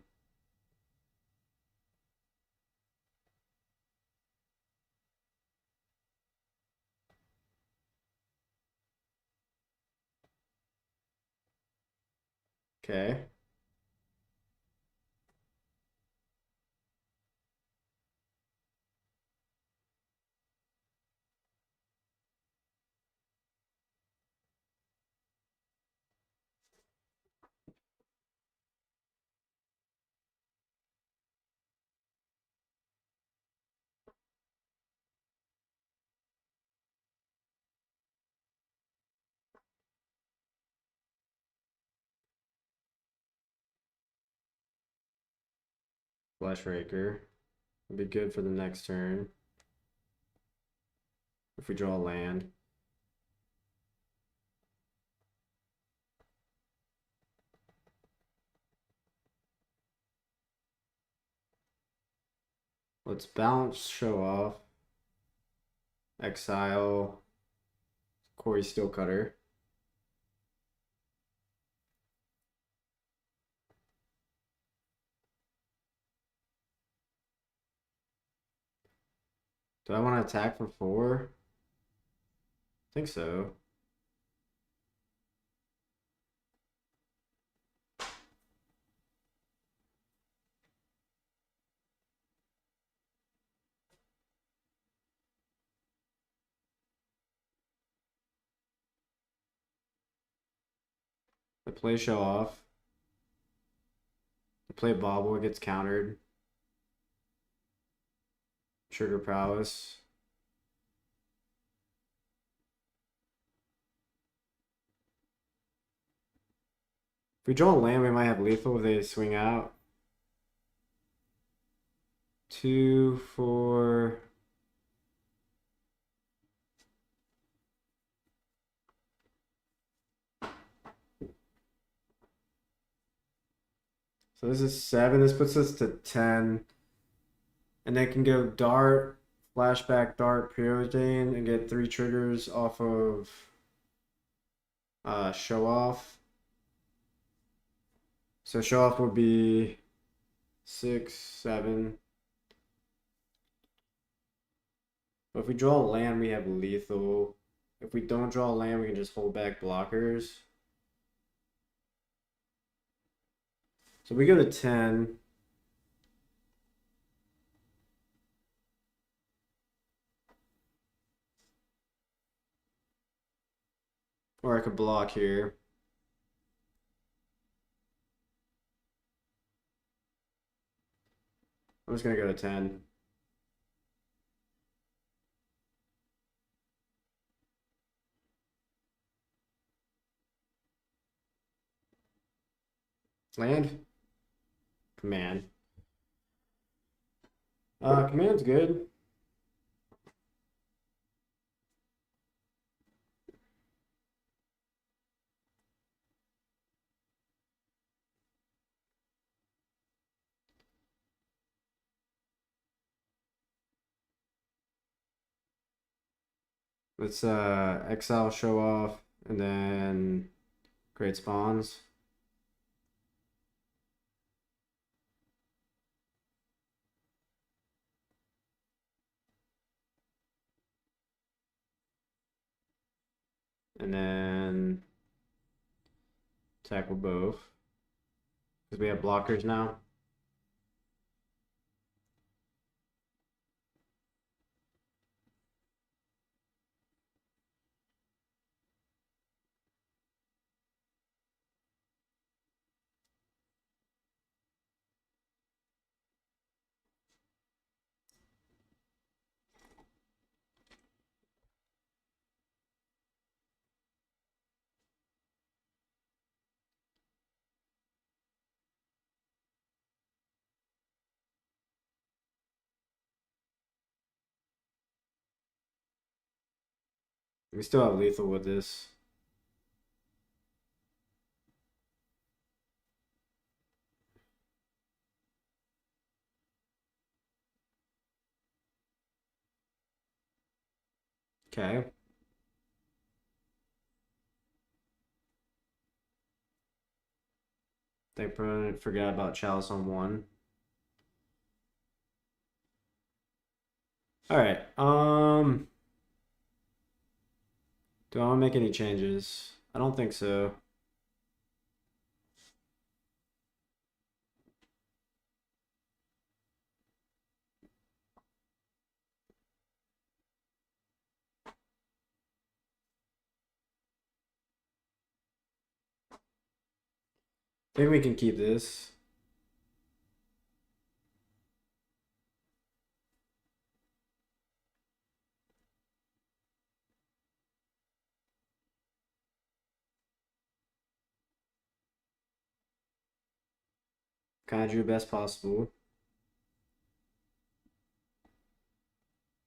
A: Okay. Flash Raker. Would be good for the next turn. If we draw a land. Let's bounce, Show Off. Exile. Corey Steelcutter. Do I want to attack for 4? I think so. I play Show Off. I play Bobble, it gets countered. Trigger Prowess. If we draw a land, we might have lethal if they swing out. 2, 4. So this is 7. This puts us to 10. And they can go dart, flashback, dart, preordain, and get 3 triggers off of show off. So show off would be 6, 7. But if we draw a land, we have lethal. If we don't draw a land, we can just hold back blockers. So we go to 10. Or I could block here. I'm just gonna go to 10. Land? Command. Command's good. Let's exile, show off, and then create spawns. And then tackle both. Because we have blockers now. We still have lethal with this. Okay. They probably forgot about Chalice on 1. Alright, do I want to make any changes? I don't think so. I think we can keep this. Kind of drew best possible.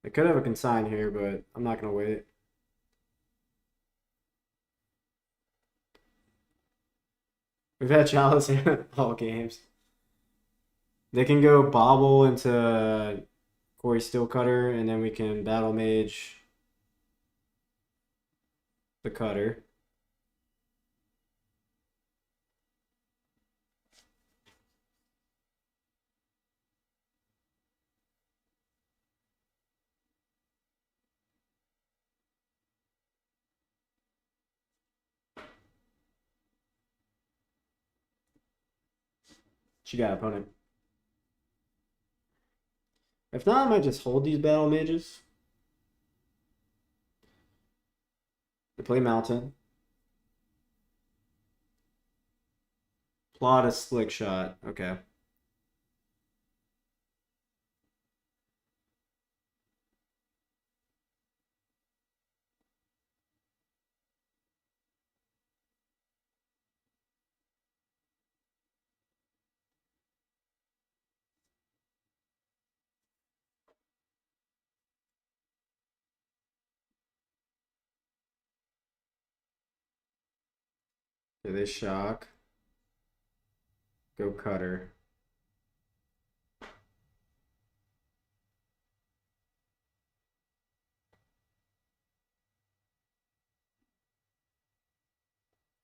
A: I could have a consign here, but I'm not going to wait. We've had Chalice in all games. They can go Bobble into Corey Steelcutter, and then we can Battle Mage the Cutter. She got opponent. If not, I might just hold these Battle Mages. They play Mountain. Plot a Slick Shot. Okay. Okay, they shock. Go cutter.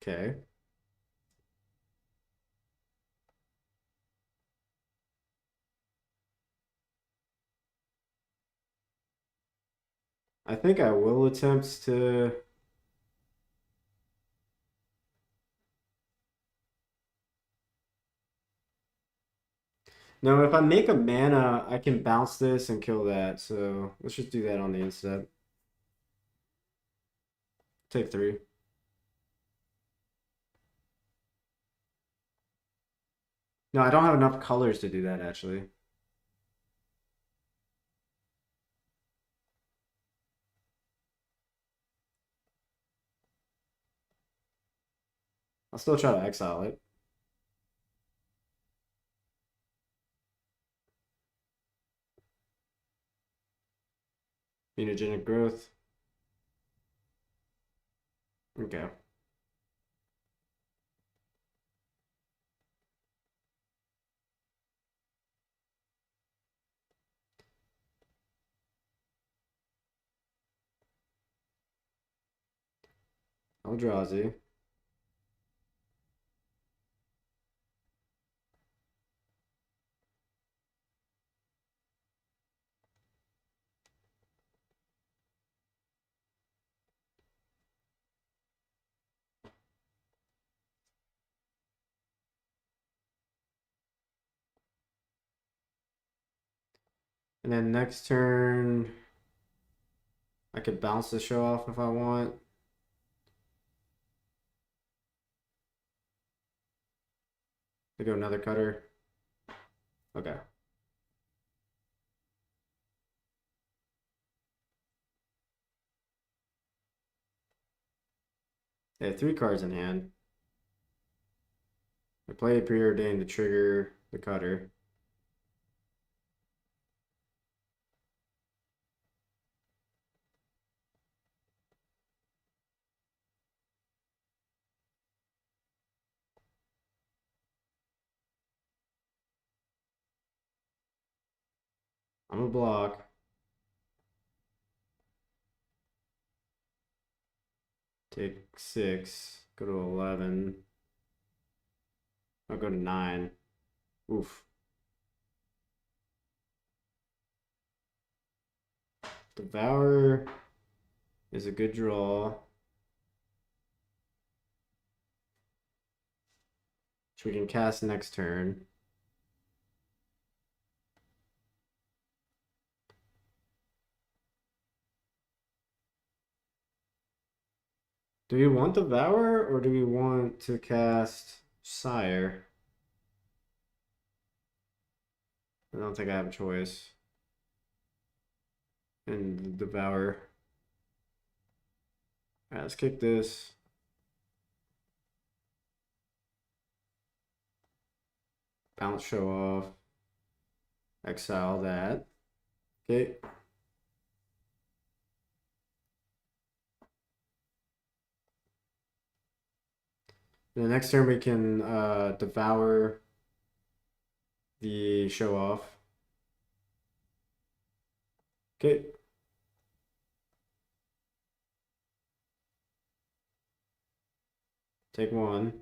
A: Okay. I think I will attempt to. No, if I make a mana, I can bounce this and kill that. So let's just do that on the instep. Take 3. No, I don't have enough colors to do that actually. I'll still try to exile it. Mutagenic growth. Okay. Eldrazi. And then next turn, I could bounce the show off if I want. I go another cutter. Okay. They have 3 cards in hand. I play a preordained to trigger the cutter. I'm a block. Take 6. Go to 11. I'll go to 9. Oof. Devour is a good draw. Which we can cast next turn. Do we want Devour or do we want to cast Sire? I don't think I have a choice. And Devour. Alright, let's kick this. Bounce show off. Exile that. Okay. The next turn we can devour the show off. Okay. Take 1.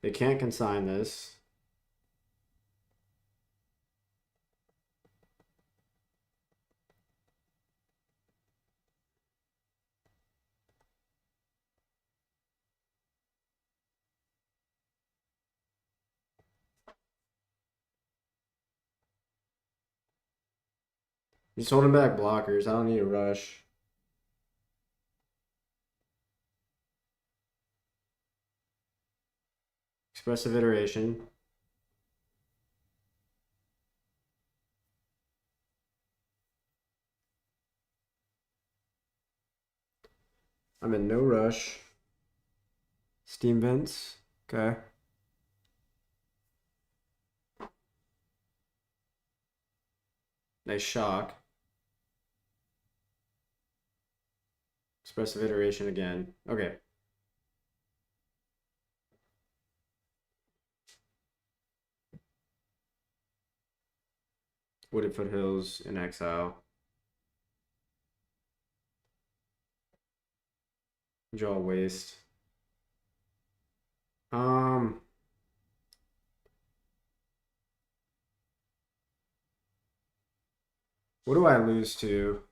A: They can't consign this. Just holding back blockers. I don't need a rush. Expressive iteration. I'm in no rush. Steam vents. Okay. Nice shock. Expressive iteration again. Okay. Wooded Foothills in exile. Draw waste. What do I lose to?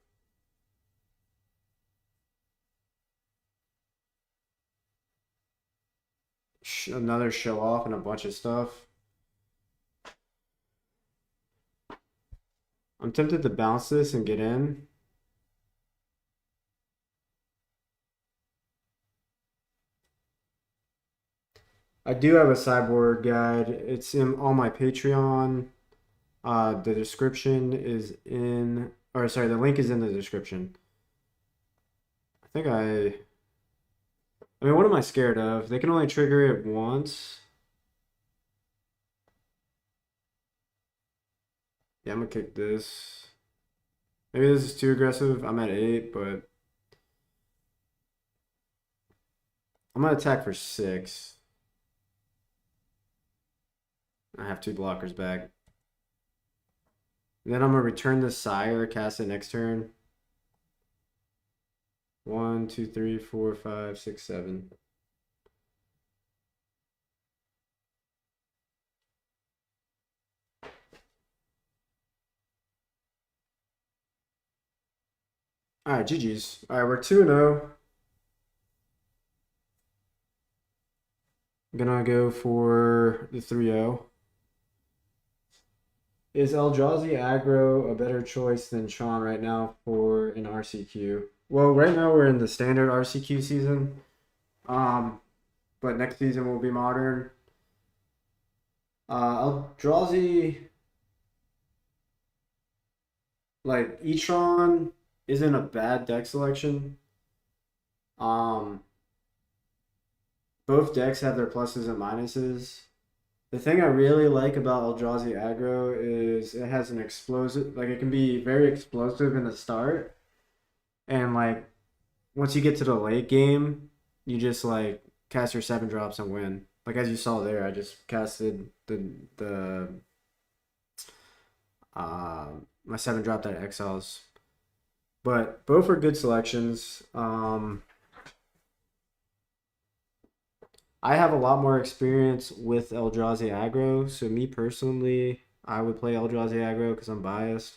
A: Another show off and a bunch of stuff. I'm tempted to bounce this and get in. I do have a sideboard guide. It's on my Patreon. The description is in, or sorry, the link is in the description. I mean, what am I scared of? They can only trigger it once. Yeah, I'm gonna kick this. Maybe this is too aggressive. I'm at 8, but I'm gonna attack for 6. I have 2 blockers back. And then I'm gonna return the Sire, cast it next turn. 1, 2, 3, 4, 5, 6, 7. All right, GG's. All right, we're 2-0. I'm gonna go for the 3-0. Is Eldrazi Aggro a better choice than Tron right now for an RCQ? Well, right now we're in the standard RCQ season. But next season will be modern. Eldrazi, like E-Tron isn't a bad deck selection. Both decks have their pluses and minuses. The thing I really like about Eldrazi Aggro is it has an explosive, like it can be very explosive in the start. And like once you get to the late game, you just like cast your 7 drops and win. Like as you saw there, I just casted the my 7 drop that exiles. But both are good selections. I have a lot more experience with Eldrazi Aggro, so me personally, I would play Eldrazi Aggro because I'm biased.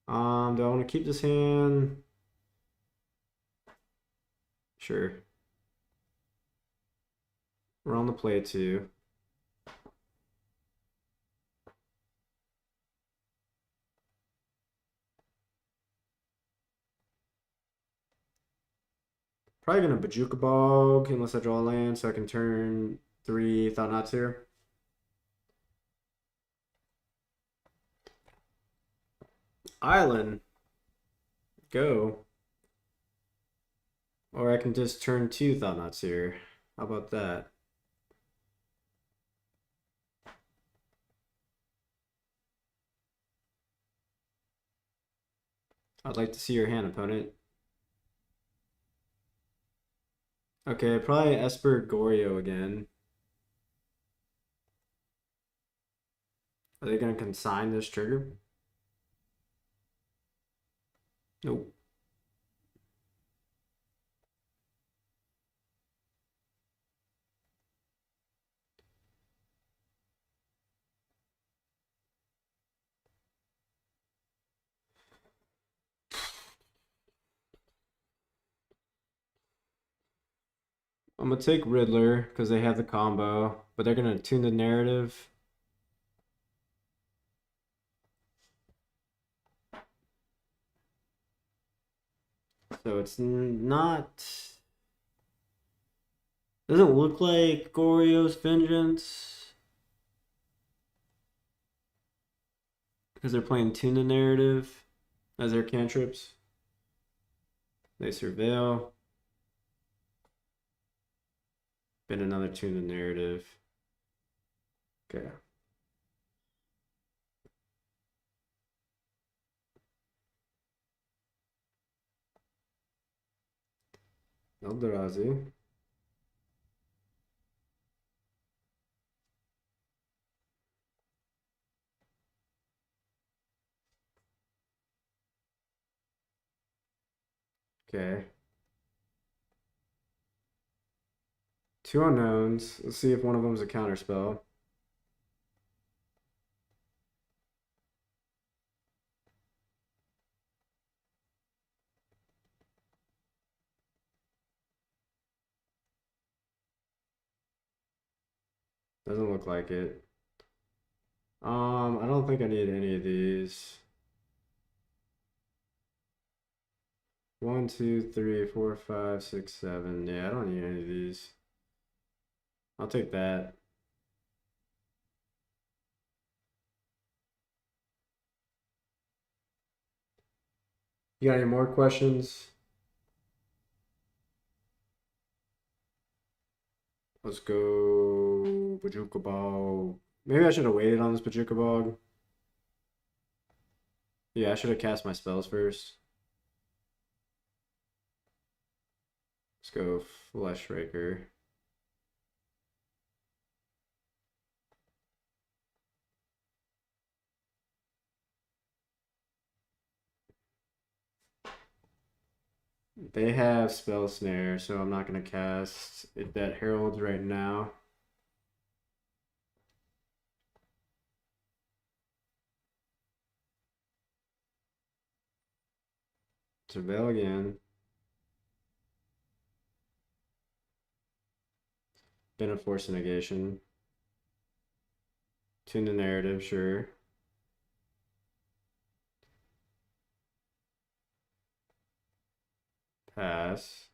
A: Do I want to keep this hand? Sure. We're on the play too. Probably gonna Bajuka Bog unless I draw a land so I can turn 3 Thought Not To. Island. Go. Or I can just turn 2 Thought Not To. How about that? I'd like to see your hand, opponent. Okay, probably Esper Goryo again. Are they gonna consign this trigger? Nope. I'm gonna take Riddler because they have the combo, but they're gonna tune the narrative. So it's not. Doesn't look like Goryo's Vengeance because they're playing Tune the Narrative as their cantrips. They surveil. Get another tune the narrative. Okay. Eldrazi. Okay. 2 unknowns. Let's see if one of them is a counterspell. Doesn't look like it. I don't think I need any of these. 1, 2, 3, 4, 5, 6, 7. Yeah, I don't need any of these. I'll take that. You got any more questions? Let's go Bajuka Bog. Maybe I should have waited on this Bajuka Bog. Yeah, I should have cast my spells first. Let's go Fleshraker. They have Spell Snare, so I'm not going to cast it that Heralds right now. Surveil again. Been a Force Negation. Tune the narrative, sure. Pass.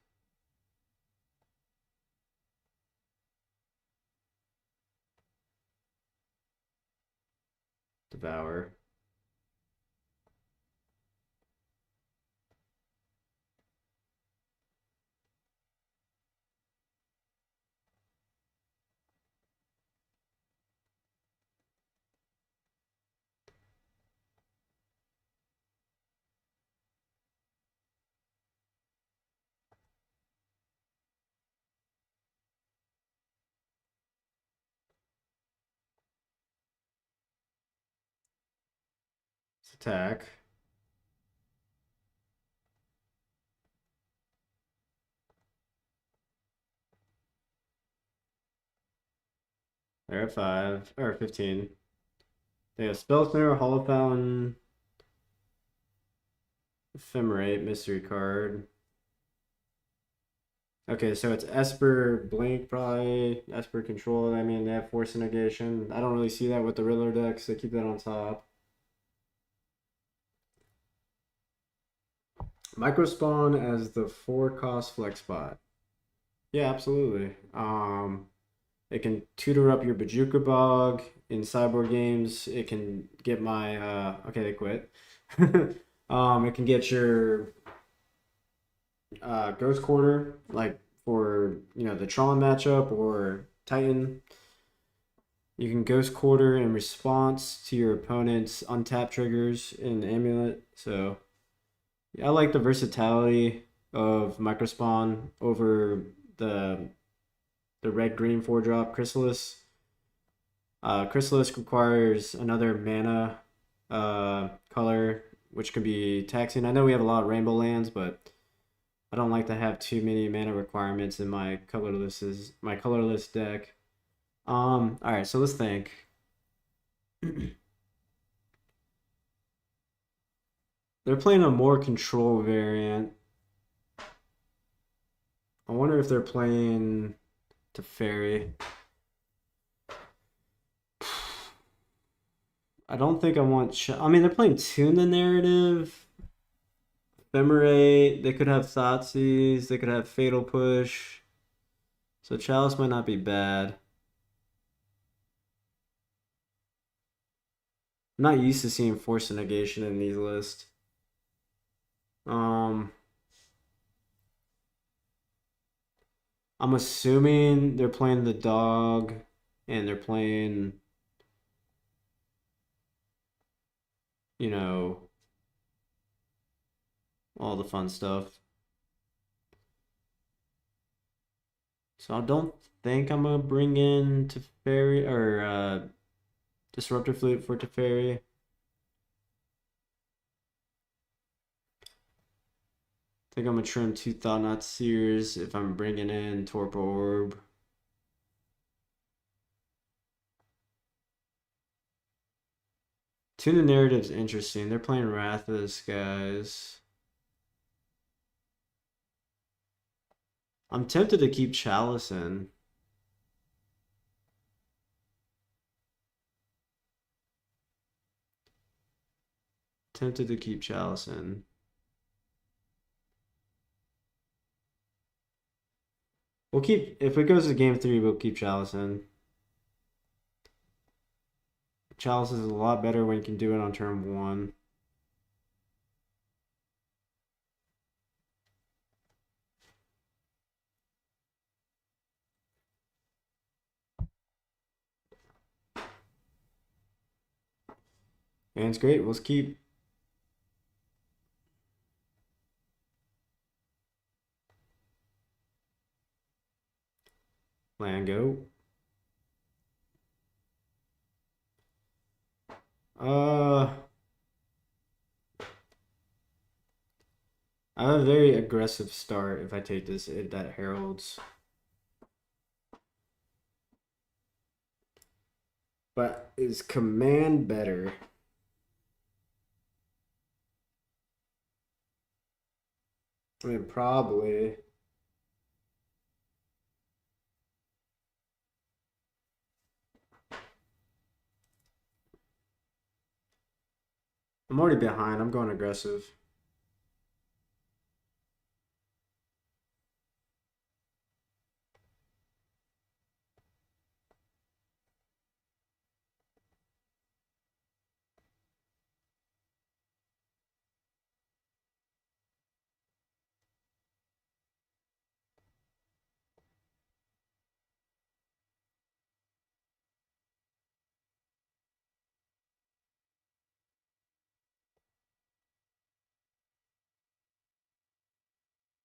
A: Devour. Let's attack. They're at 5 or 15. They have Spell Snare, Hollow Fountain, Ephemerate, Mystery Card. Okay, so it's Esper, Blink, probably. Esper Control. I mean, they have Force Negation. I don't really see that with the Riddler decks. They keep that on top. Microspawn as the 4-cost flex spot. Yeah, absolutely. It can tutor up your Bajuka Bog in sideboard games. It can get my okay, they quit. It can get your Ghost Quarter, like for the Tron matchup or Titan. You can Ghost Quarter in response to your opponent's untapped triggers in Amulet. So yeah, I like the versatility of Microspawn over the red green 4-drop Chrysalis. Chrysalis requires another mana color, which could be taxing. I know we have a lot of rainbow lands, but I don't like to have too many mana requirements in my colorless deck. All right, so let's think. They're playing a more control variant. I wonder if they're playing Teferi. I don't think I want. I mean, they're playing Tune the Narrative, Ephemerate. They could have Thoughtseize. They could have Fatal Push. So Chalice might not be bad. I'm not used to seeing Force Negation in these lists. I'm assuming they're playing the dog and they're playing, you know, all the fun stuff. So I don't think I'm gonna bring in Teferi or Disruptor Flute for Teferi. I think I'm gonna trim 2 Thought-Knot Seers if I'm bringing in Torpor Orb. Tune the Narrative's interesting. They're playing Wrath of the Skies. I'm tempted to keep Chalice in. Tempted to keep Chalice in. We'll keep, if it goes to game 3, we'll keep Chalice in. Chalice is a lot better when you can do it on turn 1. And it's great. Let's keep. Land go. I have a very aggressive start if I take this, if that heralds. But is command better? I mean, probably. I'm already behind. I'm going aggressive.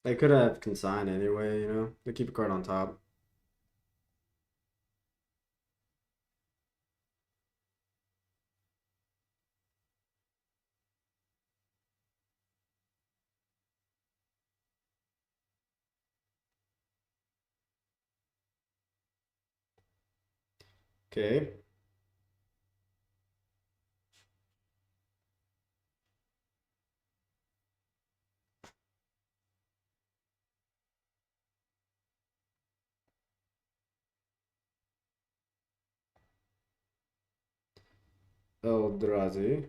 A: They could have consign anyway, you know? They keep a card on top. Okay. Eldrazi.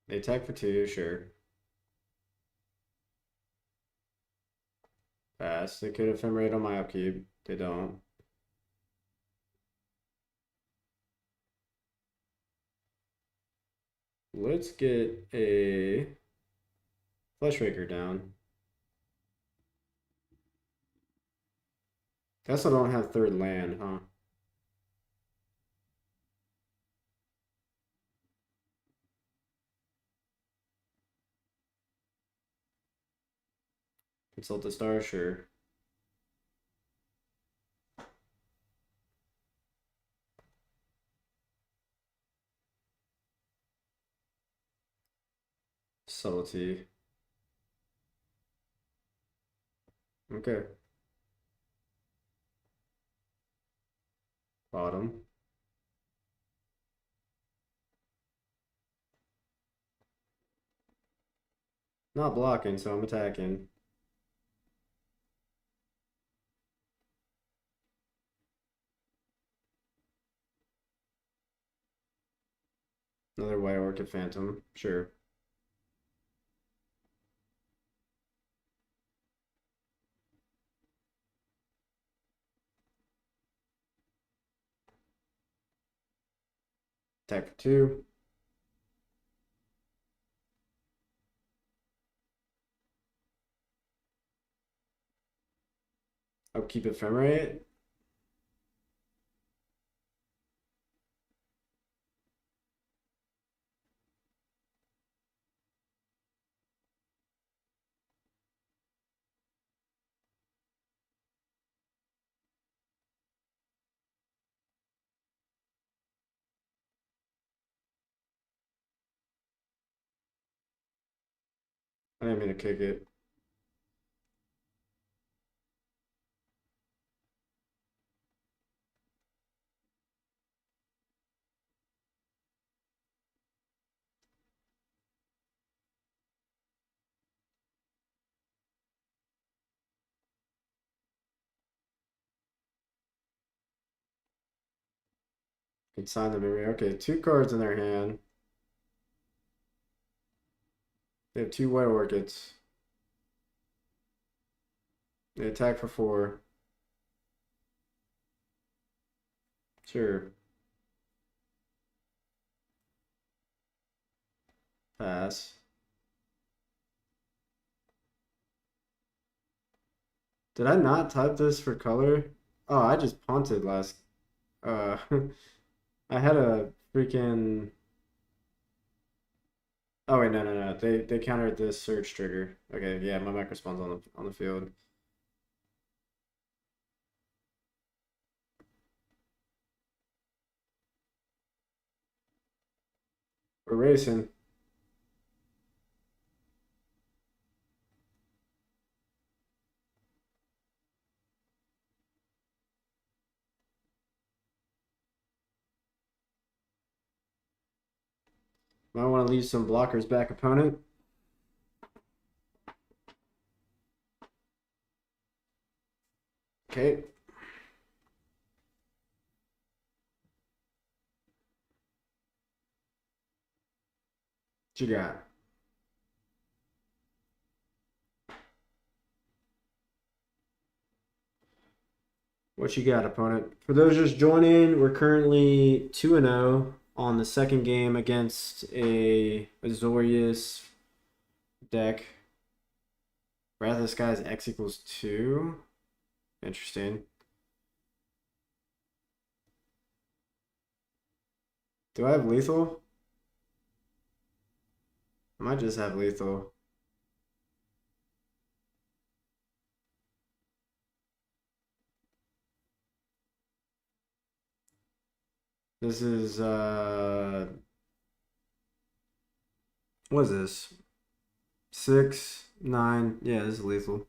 A: They attack for 2, sure. Pass. They could ephemerate on my upkeep. They don't. Let's get a Fleshraker down. Guess I don't have 3rd land, huh? Consult the star, sure. Subtlety. Okay. Bottom. Not blocking, so I'm attacking. Another White Orchid Phantom, sure. Attack for 2. Upkeep Ephemerate. I didn't mean to kick it. Could sign the memory. Okay, 2 cards in their hand. They have 2 White Orchids. They attack for 4. Sure. Pass. Did I not type this for color? Oh, I just punted last. Uh, I had a freaking. Oh wait, no. They countered this surge trigger. Okay, yeah, my mic responds on the field. We're racing. Might want to leave some blockers back, opponent. Okay. What you got? What you got, opponent? For those just joining, we're currently 2-0 on the second game against a Azorius deck. Wrath of the Skies X equals 2. Interesting. Do I have lethal? I might just have lethal. This is what is this? 6, 9. Yeah, this is lethal.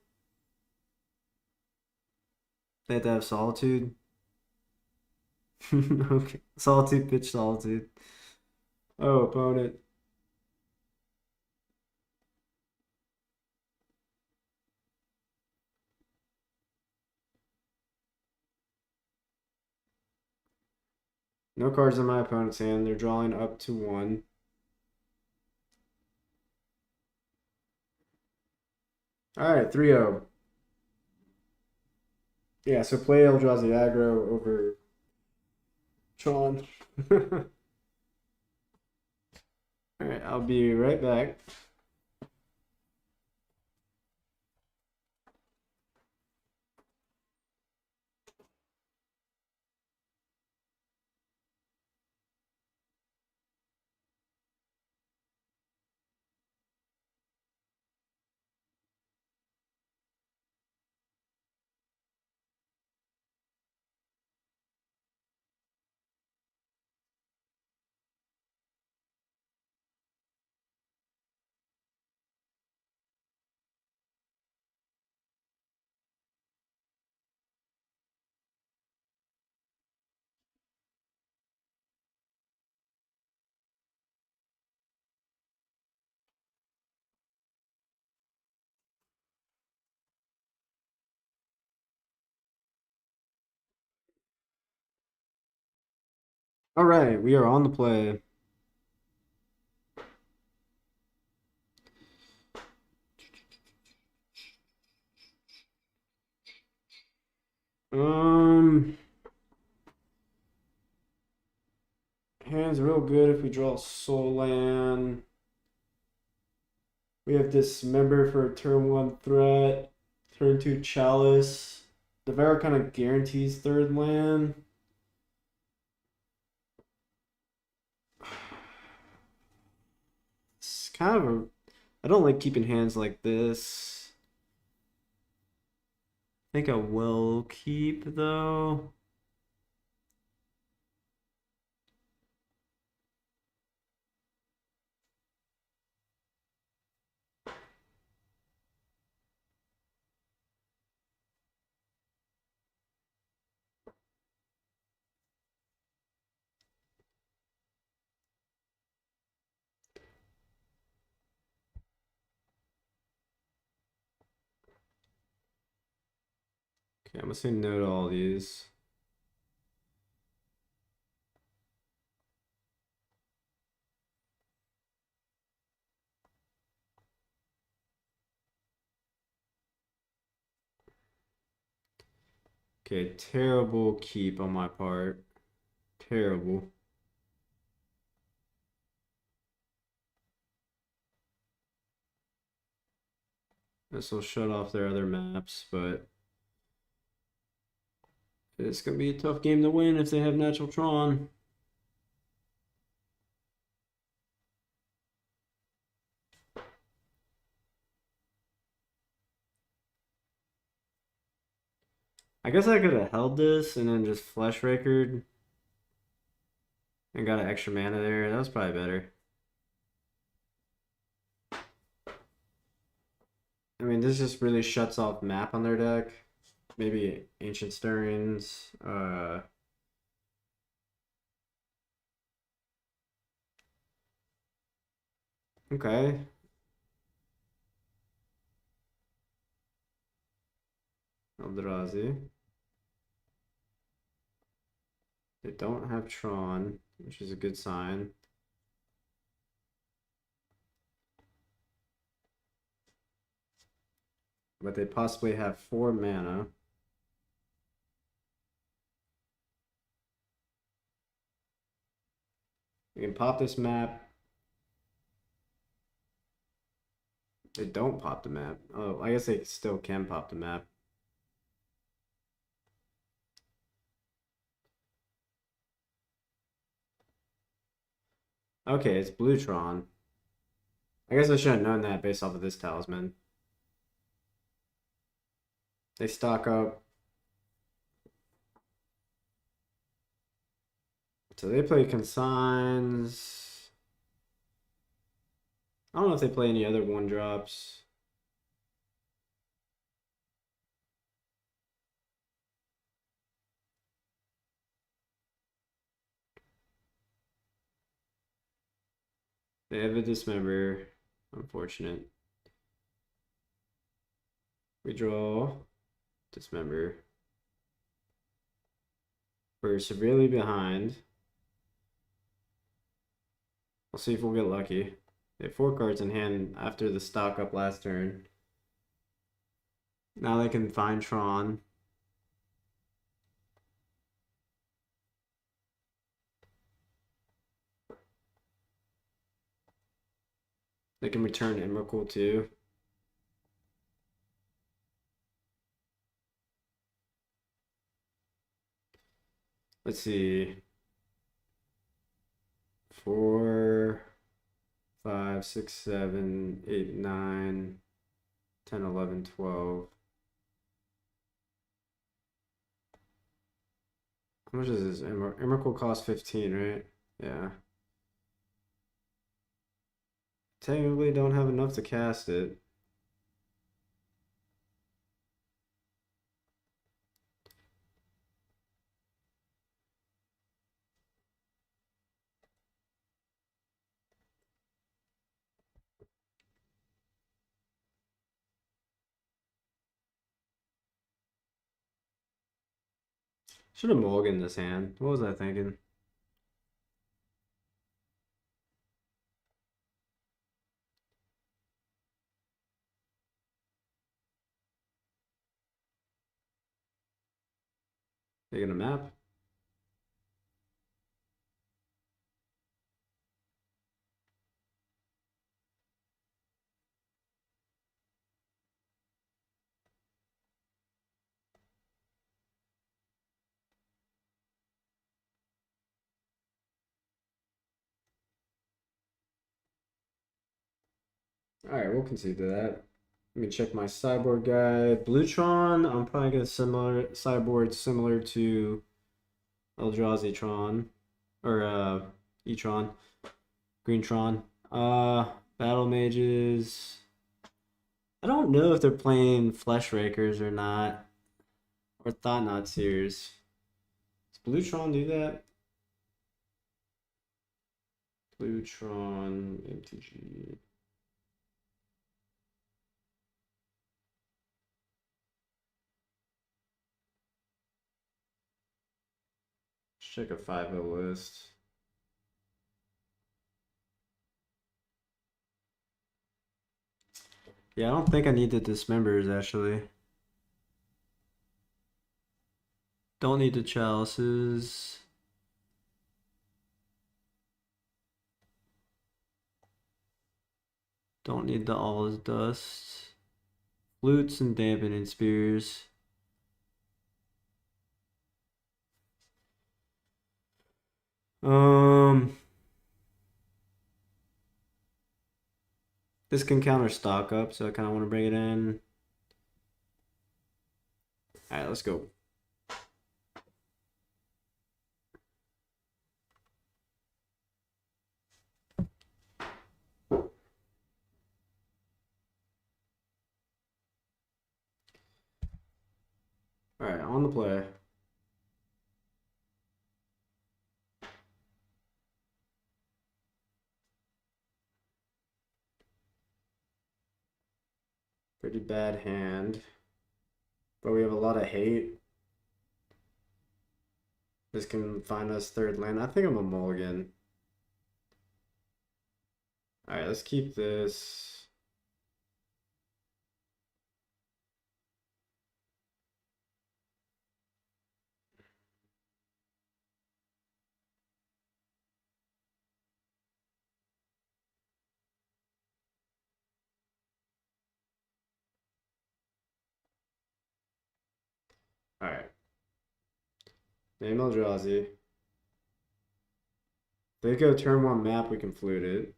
A: They have to have solitude. Okay. Solitude, pitch solitude. Oh, opponent. No cards in my opponent's hand. They're drawing up to 1. Alright, 3-0. Yeah, so play Eldrazi Aggro over Tron. Alright, I'll be right back. Alright, we are on the play. Hand hand's real good if we draw Soul Land. We have Dismember for a turn 1 threat. Turn 2 Chalice. Devour kind of guarantees third land. It's kind of a... I don't like keeping hands like this. I think I will keep, though. Okay, I'm gonna say no to all these. Okay, terrible keep on my part. Terrible. This will shut off their other maps, but it's gonna be a tough game to win if they have natural Tron. I guess I could have held this and then just Flesh Rakered and got an extra mana there. That was probably better. I mean, this just really shuts off map on their deck. Maybe Ancient Stirrings. Okay. Eldrazi. They don't have Tron, which is a good sign. But they possibly have 4 mana. We can pop this map. They don't pop the map. Oh, I guess they still can pop the map. Okay, it's blue Tron. I guess I should have known that based off of this talisman. They stock up. So they play Consigns. I don't know if they play any other 1-drops. They have a Dismember. Unfortunate. We draw Dismember. We're severely behind. We'll see if we'll get lucky. They have 4 cards in hand after the stock up last turn. Now they can find Tron. They can return Emrakul too. Let's see. 4, 5, 6, 7, 8, 9, 10, 11, 12. How much is this? Emrakul costs 15, right? Yeah. Technically don't have enough to cast it. Should have mulliganed this hand. What was I thinking? Taking a map. Alright, we'll concede to that. Let me check my sideboard guide. Blue Tron, I'm probably gonna similar sideboard similar to Eldrazi Tron. Or E-Tron. Green Tron. Battle Mages. I don't know if they're playing Flesh Rakers or not. Or Thought Knot Seers. Does Blue Tron do that? Blue Tron MTG. Let's check a 5-0 list. Yeah, I don't think I need the Dismembers actually. Don't need the Chalices. Don't need the All is Dust. Flutes and Dampening Spears. This can counter stock up, so I kind of want to bring it in. All right, let's go. All right, on the play. Pretty bad hand, but we have a lot of hate. This can find us third land. I think I'm a mulligan. All right, let's keep this. All right. Name Eldrazi. They go turn 1 map, we can flute it.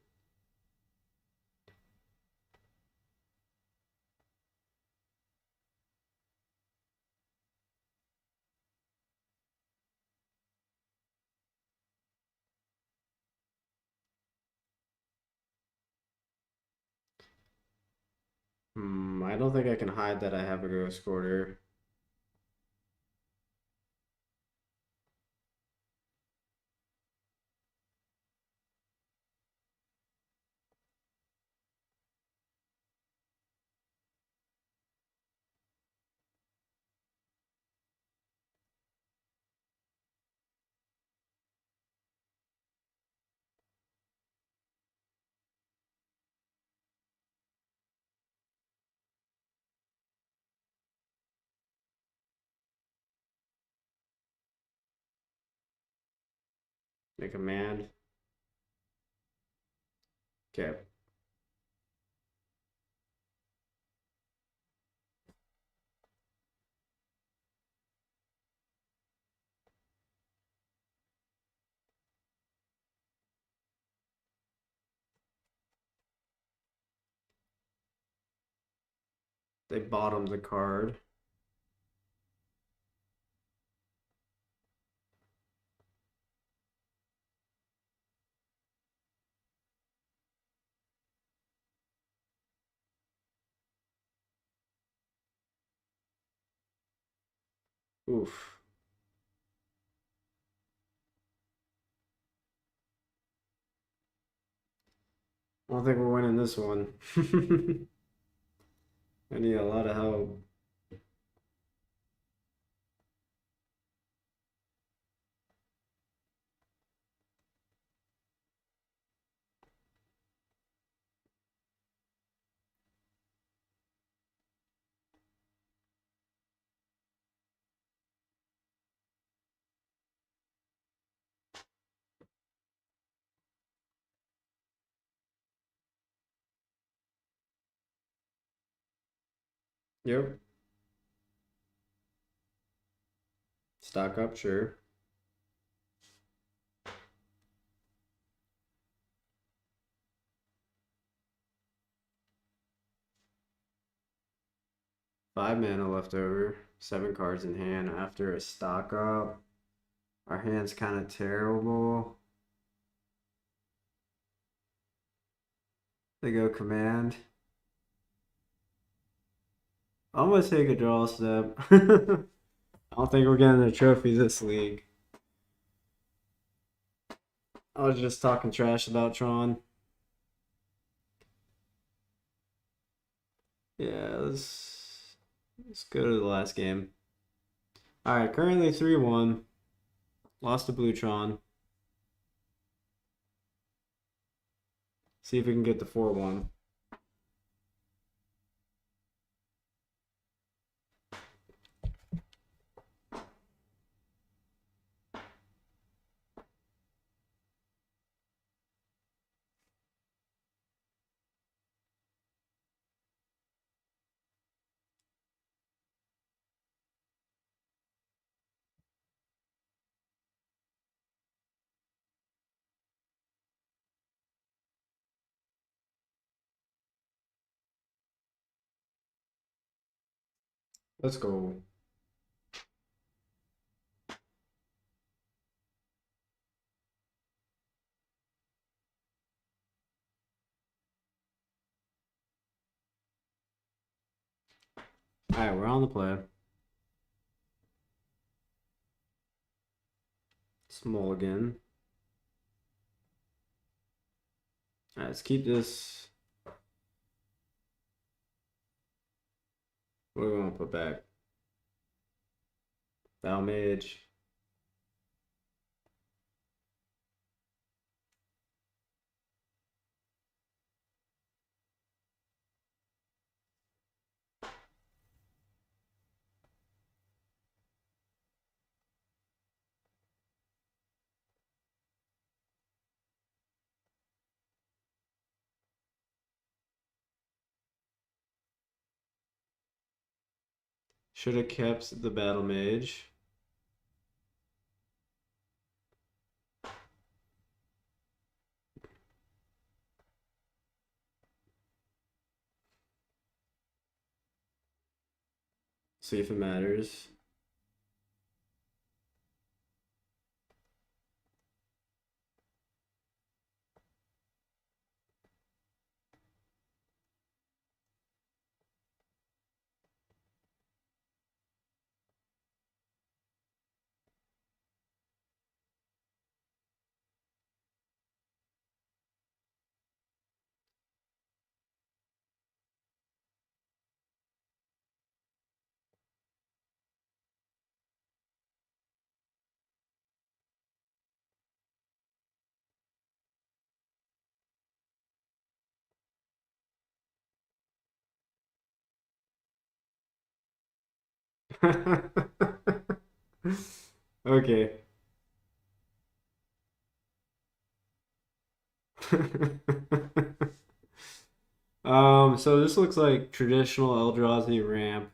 A: I don't think I can hide that I have a Ghost Quarter. Make a command. Okay. They bottom the card. Oof. I don't think we're winning this one. I need a lot of help. Yep. Stock up, sure. 5 mana left over. 7 cards in hand after a stock up. Our hand's kind of terrible. They go command. I'm gonna take a draw step. I don't think we're getting a trophy this league. I was just talking trash about Tron. Yeah, let's go to the last game. Alright, currently 3-1. Lost to Blue Tron. See if we can get the 4-1. Let's go. Alright, we're on the play. Small again. Alright, let's keep this. What do we want to put back? Mage. Should have kept the Battle Mage. See if it matters. Okay. So this looks like traditional Eldrazi ramp.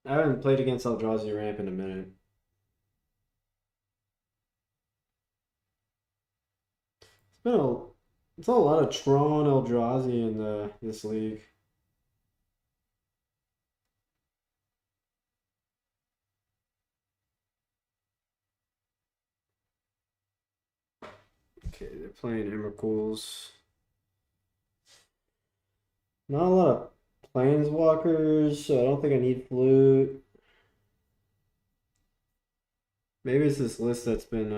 A: I haven't played against Eldrazi ramp in a minute. It's a lot of Tron Eldrazi in this league. Okay, they're playing Emrakul's. Not a lot of Planeswalkers, so I don't think I need Flute. Maybe it's this list that's been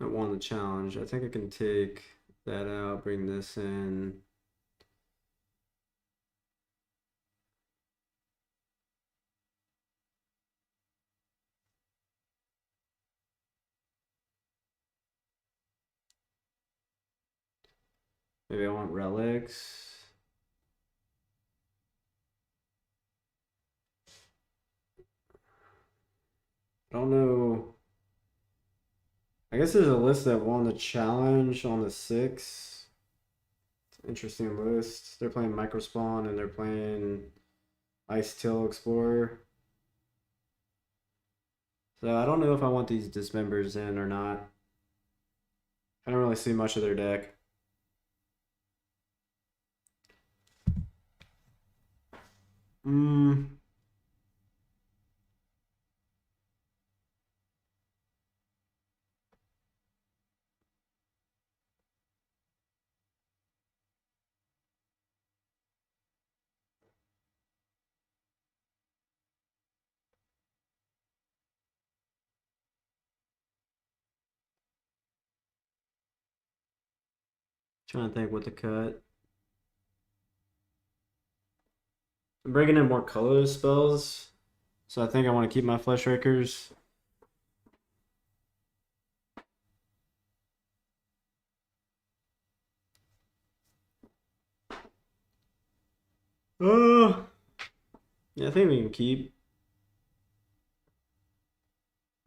A: that won the challenge. I think I can take that out, bring this in. Maybe I want relics. I don't know. I guess there's a list that won the challenge on the 6. It's an interesting list. They're playing Microspawn and they're playing Ice Till Explorer. So I don't know if I want these dismembers in or not. I don't really see much of their deck. Hmm. Trying to think what to cut. I'm bringing in more colorless spells, so I think I want to keep my Flesh Rakers. Oh, yeah, I think we can keep.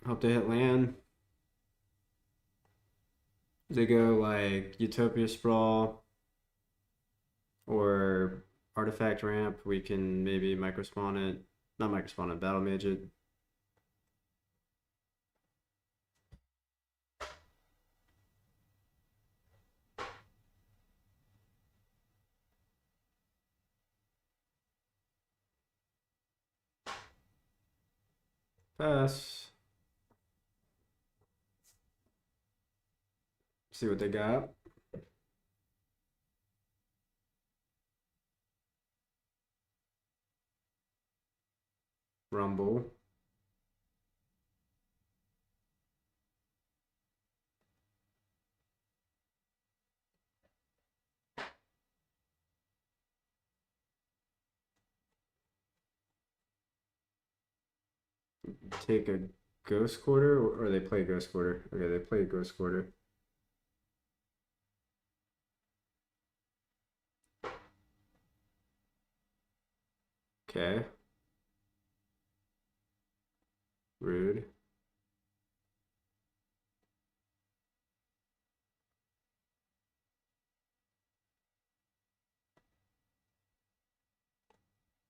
A: Hope they hit land. They go like Utopia Sprawl or Artifact Ramp. We can maybe microspawn it. Not microspawn it, Battle Mage it. Pass. See what they got. Rumble. Take a Ghost Quarter, or they play Ghost Quarter. Okay, they play Ghost Quarter. Okay. Rude.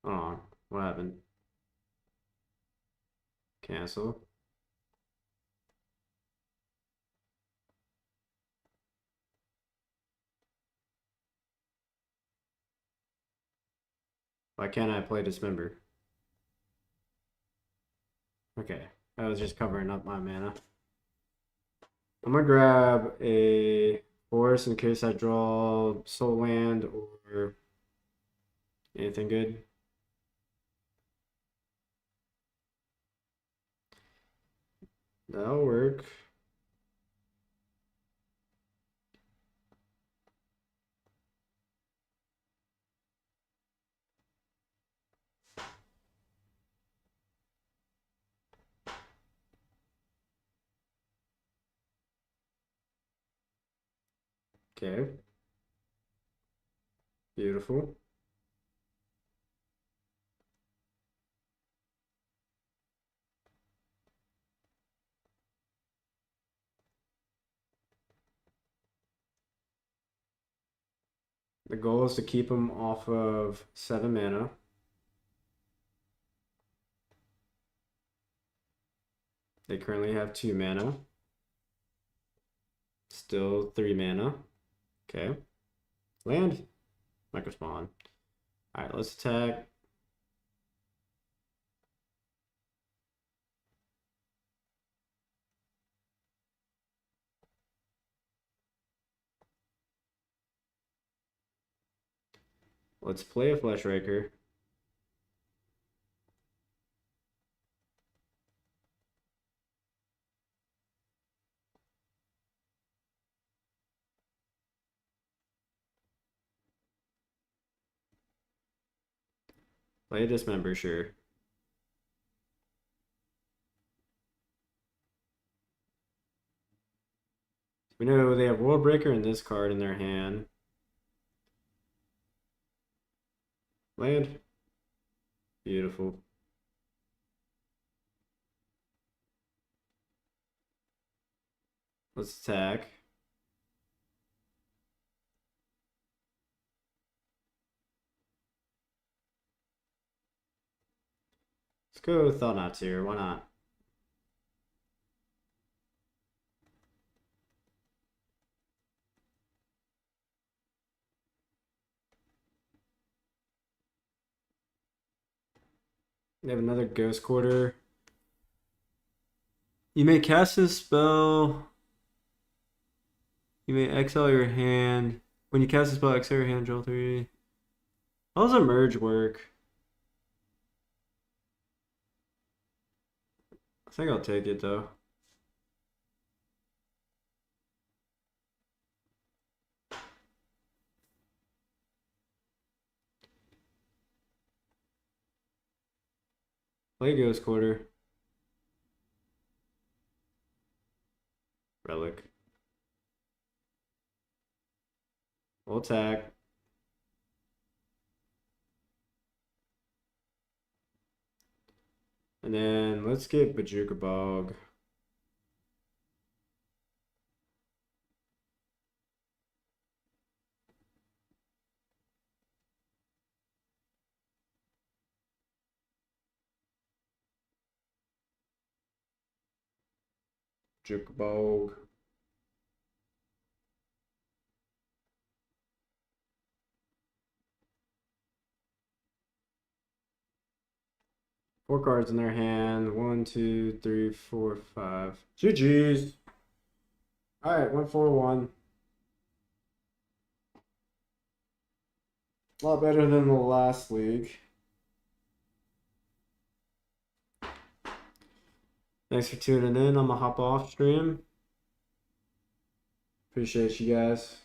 A: Oh, what happened? Cancel. Why can't I play Dismember? Okay, I was just covering up my mana. I'm gonna grab a forest in case I draw Soul Land or anything good. That'll work. Okay. Beautiful. The goal is to keep them off of 7 mana. They currently have 2 mana. Still 3 mana. Okay. Land. Microspawn. Alright, let's attack. Let's play a Flesh Raker. Play a Dismember, sure. We know they have World Breaker and this card in their hand. Land. Beautiful. Let's attack. Let's go with Thought Not here. Why not? We have another Ghost Quarter. You may cast a spell. You may exile your hand. When you cast a spell, exile your hand, draw 3. How does a merge work? I think I'll take it though. Play Ghost Quarter. Relic. We'll attack. And then let's get Bajuka Bog. Bajuka Bog. Four cards in their hand. 1, 2, 3, 4, 5. GG's. Alright, 1-4-1. A lot better than the last league. Thanks for tuning in. I'm gonna hop off stream. Appreciate you guys.